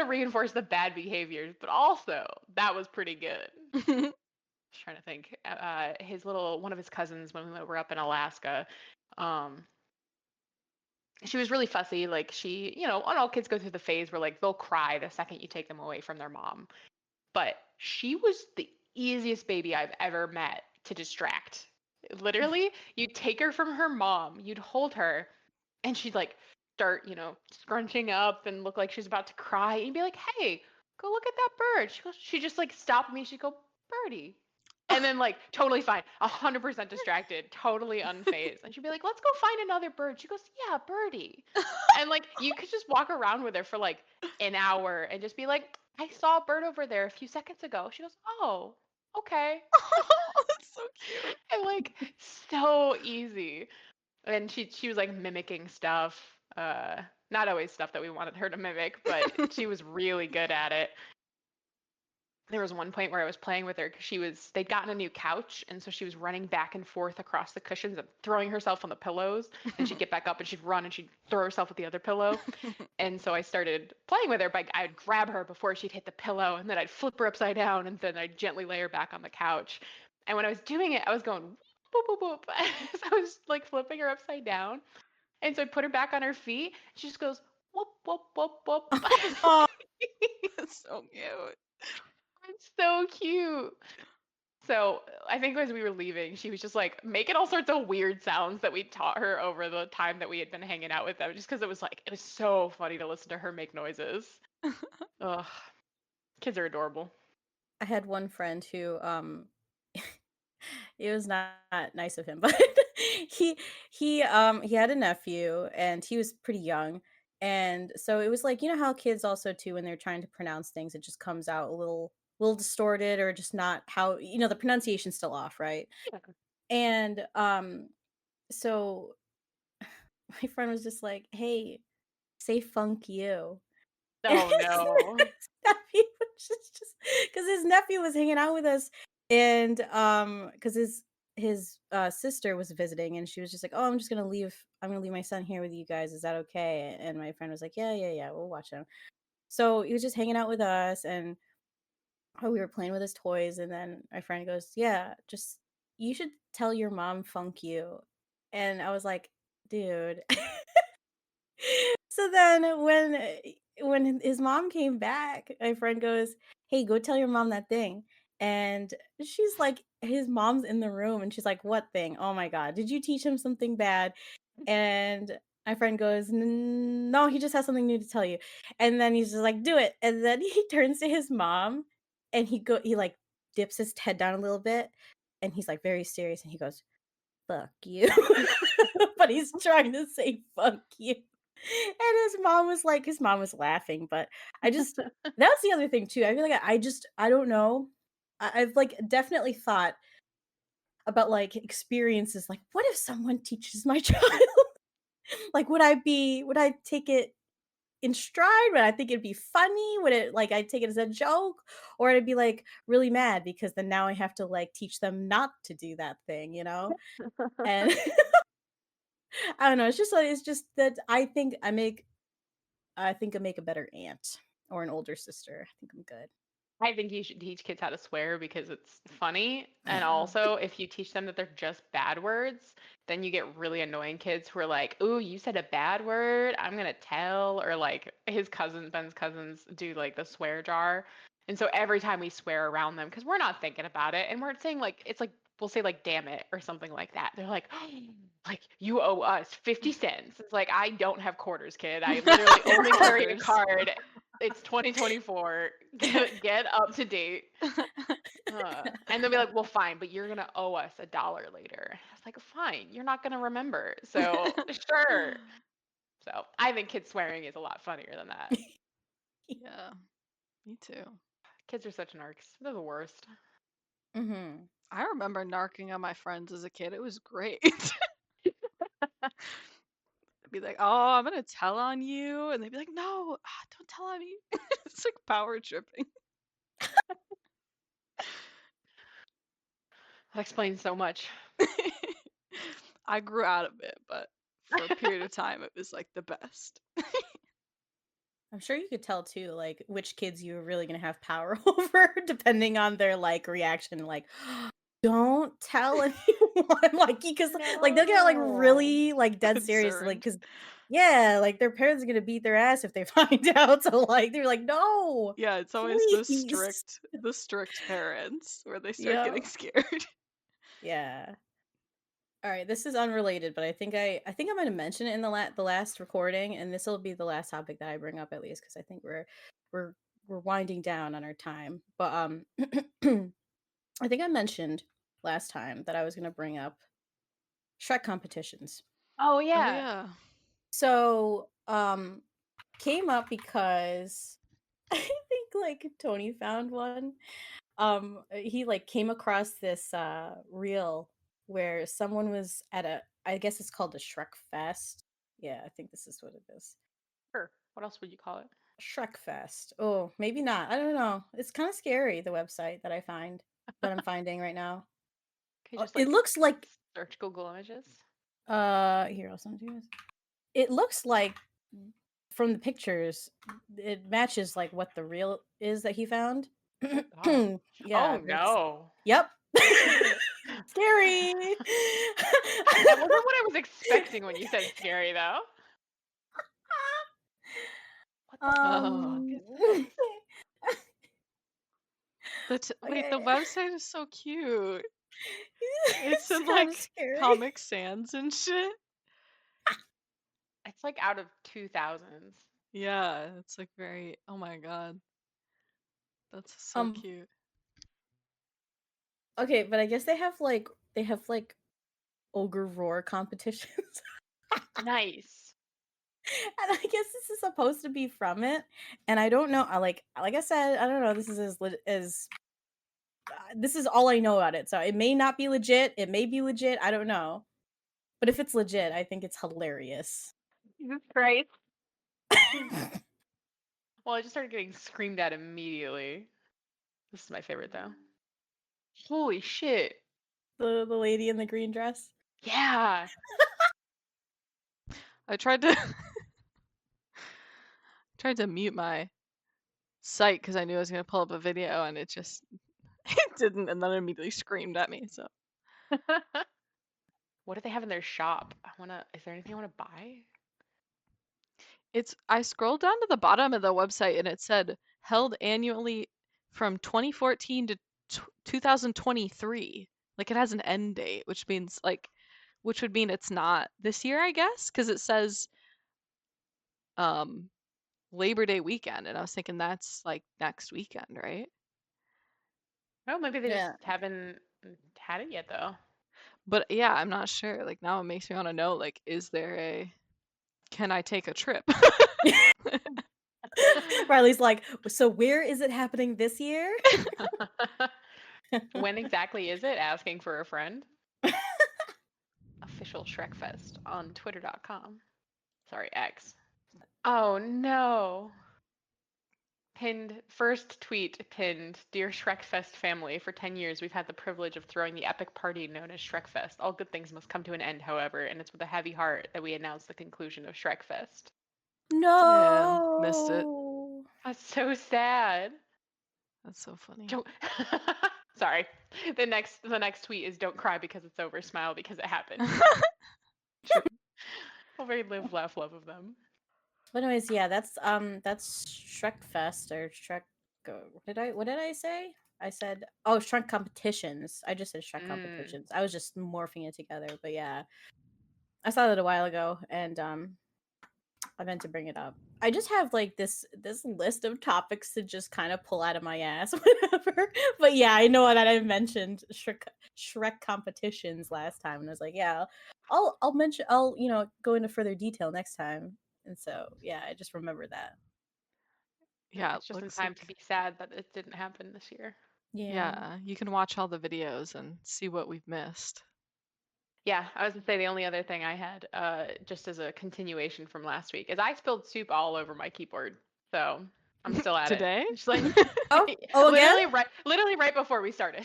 to reinforce the bad behaviors, but also that was pretty good. Just trying to think. His little one of his cousins when we were up in Alaska, um, she was really fussy. Like she, and all kids go through the phase where like they'll cry the second you take them away from their mom. But she was the easiest baby I've ever met to distract. Literally, you'd take her from her mom, you'd hold her, and she'd like start, scrunching up and look like she's about to cry. And you'd be like, "Hey, go look at that bird." She just like stop me. She'd go, "Birdie." And then like totally fine, 100% distracted, totally unfazed. And she'd be like, "Let's go find another bird." She goes, "Yeah, birdie." And like you could just walk around with her for like an hour and just be like, I saw a bird over there a few seconds ago. She goes, oh, okay. Oh, that's so cute. And like so easy. And she was like mimicking stuff. Not always stuff that we wanted her to mimic, but she was really good at it. There was one point where I was playing with her because they'd gotten a new couch, and so she was running back and forth across the cushions and throwing herself on the pillows. And she'd get back up and she'd run and she'd throw herself at the other pillow. And so I started playing with her, but I'd grab her before she'd hit the pillow, and then I'd flip her upside down, and then I'd gently lay her back on the couch. And when I was doing it, I was going whoop whoop whoop. So I was like flipping her upside down, and so I put her back on her feet. She just goes whoop whoop whoop whoop. Oh, That's so cute. It's so cute. So I think as we were leaving, she was just like making all sorts of weird sounds that we taught her over the time that we had been hanging out with them, just because it was so funny to listen to her make noises. Ugh, kids are adorable. I had one friend who it was not nice of him, but he he had a nephew and he was pretty young. And so it was like, you know how kids also too when they're trying to pronounce things, it just comes out a little distorted or just not how, the pronunciation's still off, right? Yeah. And so my friend was just like, "Hey, say funk you." And Oh no. his nephew was just because his nephew was hanging out with us, and because his sister was visiting, and she was just like, "Oh, I'm gonna leave my son here with you guys. Is that okay?" And my friend was like, "Yeah, yeah, yeah. We'll watch him." So he was just hanging out with us, and we were playing with his toys, and then my friend goes, "Yeah, just you should tell your mom funk you." And I was like, "Dude." So then when his mom came back, my friend goes, "Hey, go tell your mom that thing." And she's like, his mom's in the room and she's like, "What thing? Oh my God. Did you teach him something bad?" And my friend goes, No, he just has something new to tell you." And then he's just like, "Do it." And then he turns to his mom and he like dips his head down a little bit and he's like very serious and he goes, "Fuck you." But he's trying to say fuck you. And his mom was laughing, but I just that's the other thing too. I feel like I don't know. I've like definitely thought about like experiences like what if someone teaches my child? Like would I take it in stride? Would I think it'd be funny? Would it like I take it as a joke? Or would I be like really mad because then now I have to like teach them not to do that thing, you know? And I don't know. It's just that I think I make a better aunt or an older sister. I think I'm good. I think you should teach kids how to swear because it's funny. And Yeah. also, if you teach them that they're just bad words, then you get really annoying kids who are like, "Ooh, you said a bad word. I'm going to tell." Or like Ben's cousins do like the swear jar. And so every time we swear around them, because we're not thinking about it and we're saying like, it's like, we'll say like, damn it, or something like that. They're like, like, you owe us 50 cents. It's like, I don't have quarters, kid. I literally only carry a Quarters. card. It's 2024. Get up to date. And they'll be like, well, fine, but you're gonna owe us $1 later. I was like, fine, you're not gonna remember. So sure. So I think kids swearing is a lot funnier than that. Yeah, me too. Kids are such narcs. They're the worst. Mm-hmm. I remember narking on my friends as a kid. It was great. I'd be like, "Oh, I'm gonna tell on you," and they'd be like, "No, don't tell on me." It's like power tripping. That explains so much. I grew out of it, but for a period of time, it was like the best. I'm sure you could tell too, like which kids you were really gonna have power over, depending on their like reaction. Like, don't tell anyone, like because like they'll get like No. really like dead serious, like Concerned. because yeah, like their parents are gonna beat their ass if they find out. So like they're like, no, Yeah, it's always please. the strict parents where they start Yeah, getting scared. yeah. All right, this is unrelated, but I think I might have mentioned it in the last recording, and this will be the last topic that I bring up at least because I think we're we're winding down on our time. But I think I mentioned last time that I was gonna bring up Shrek competitions. Oh Oh yeah. yeah. So came up because I think like Tony found one. He like came across this reel where someone was at a, I guess it's called the Shrek Fest. Yeah, I think this is what it is. Sure. What else would you call it? Shrek Fest. Oh, maybe not. I don't know. It's kind of scary, the website that I'm finding right now. Can you just It like looks like search Google Images? here, I'll send it to you. It looks like from the pictures, it matches like what the reel is that he found. Oh god. Yeah. Oh no. Yep. Scary. That wasn't what I was expecting when you said scary though. What the fuck is this? Wait, the Okay. website is so cute. It's in kind of like scary. Comic Sans and shit. It's like out of 2000s. Yeah, it's like very. Oh my god, that's so Um. cute. Okay, but I guess they have like ogre roar competitions, Nice. and I guess this is supposed to be from it. And I don't know. Like I said, I don't know. This is as this is all I know about it. So it may not be legit. It may be legit. I don't know. But if it's legit, I think it's hilarious. Jesus Christ. Well, I just started getting screamed at immediately. This is my favorite though. Holy shit. The lady in the green dress. Yeah. I tried to tried to mute my site because I knew I was gonna pull up a video and it just it didn't, and then it immediately screamed at me. So What do they have in their shop? Is there anything I want to buy? I scrolled down to the bottom of the website and it said held annually from 2014 to 2023. Like it has an end date, which would mean it's not this year, I guess, because it says um Labor Day weekend, and I was thinking that's like next weekend, right? Oh, maybe they just Yeah. haven't had it yet though. But yeah, I'm not sure. Like now it makes me want to know, like, can I take a trip? Riley's like, so where is it happening this year? When exactly is it? Asking for a friend. Official Shrek Fest on twitter.com. Sorry, X. Oh no. First tweet pinned, Dear Shrek Fest family, for 10 years we've had the privilege of throwing the epic party known as Shrek Fest. All good things must come to an end, however, and it's with a heavy heart that we announce the conclusion of Shrek Fest. Damn, missed it. No. That's so sad. That's so funny. Don't Sorry. The next tweet is don't cry because it's over, smile because it happened. True. Well, very live, laugh, love of them. But anyways, yeah, that's Shrek Fest or Shrek. What did I say? I said Shrek competitions. I just said Shrek competitions. I was just morphing it together. But yeah, I saw that a while ago, and I meant to bring it up. I just have like this list of topics to just kind of pull out of my ass whenever. But yeah, I know that I mentioned Shrek competitions last time, and I was like, yeah, I'll mention I'll go into further detail next time. And so yeah, I just remember that. Yeah, it It's just in looks time to like be sad that it didn't happen this year. Yeah. yeah, you can watch all the videos and see what we've missed. Yeah, I was gonna say the only other thing I had, just as a continuation from last week, is I spilled soup all over my keyboard. So I'm still at it. Today? Just like Oh again? literally right before we started.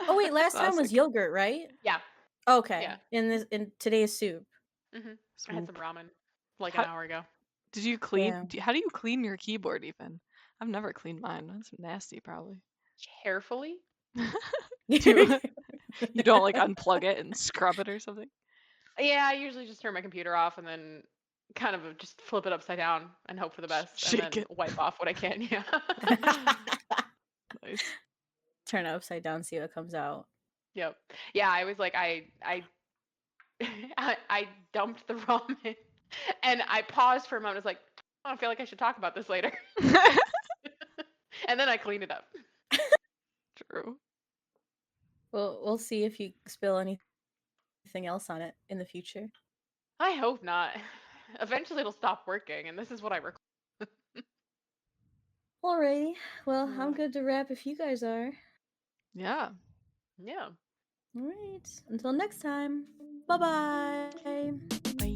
Oh wait, last time was Classic. yogurt, right? Yeah, Okay. yeah. In today's soup. I had some Swoop. ramen like an How hour ago. did you Yeah. how do you clean your keyboard even? I've never cleaned mine. That's nasty, probably. Carefully. Do you don't like unplug it and scrub it or something? Yeah, I usually just turn my computer off and then kind of just flip it upside down and hope for the best, and Shake then it. wipe off what I can. Yeah. Nice. Turn it upside down, see what comes out. Yep. Yeah, I was like, I dumped the ramen and I paused for a moment. I was like, I don't feel like I should talk about this later. And then I cleaned it up. True. We'll see if you spill anything else on it in the future. I hope not. Eventually it'll stop working, and this is what I record. Alrighty. Well, Yeah. I'm good to wrap if you guys are. Yeah. Yeah. All right. Until next time. Bye bye. Bye.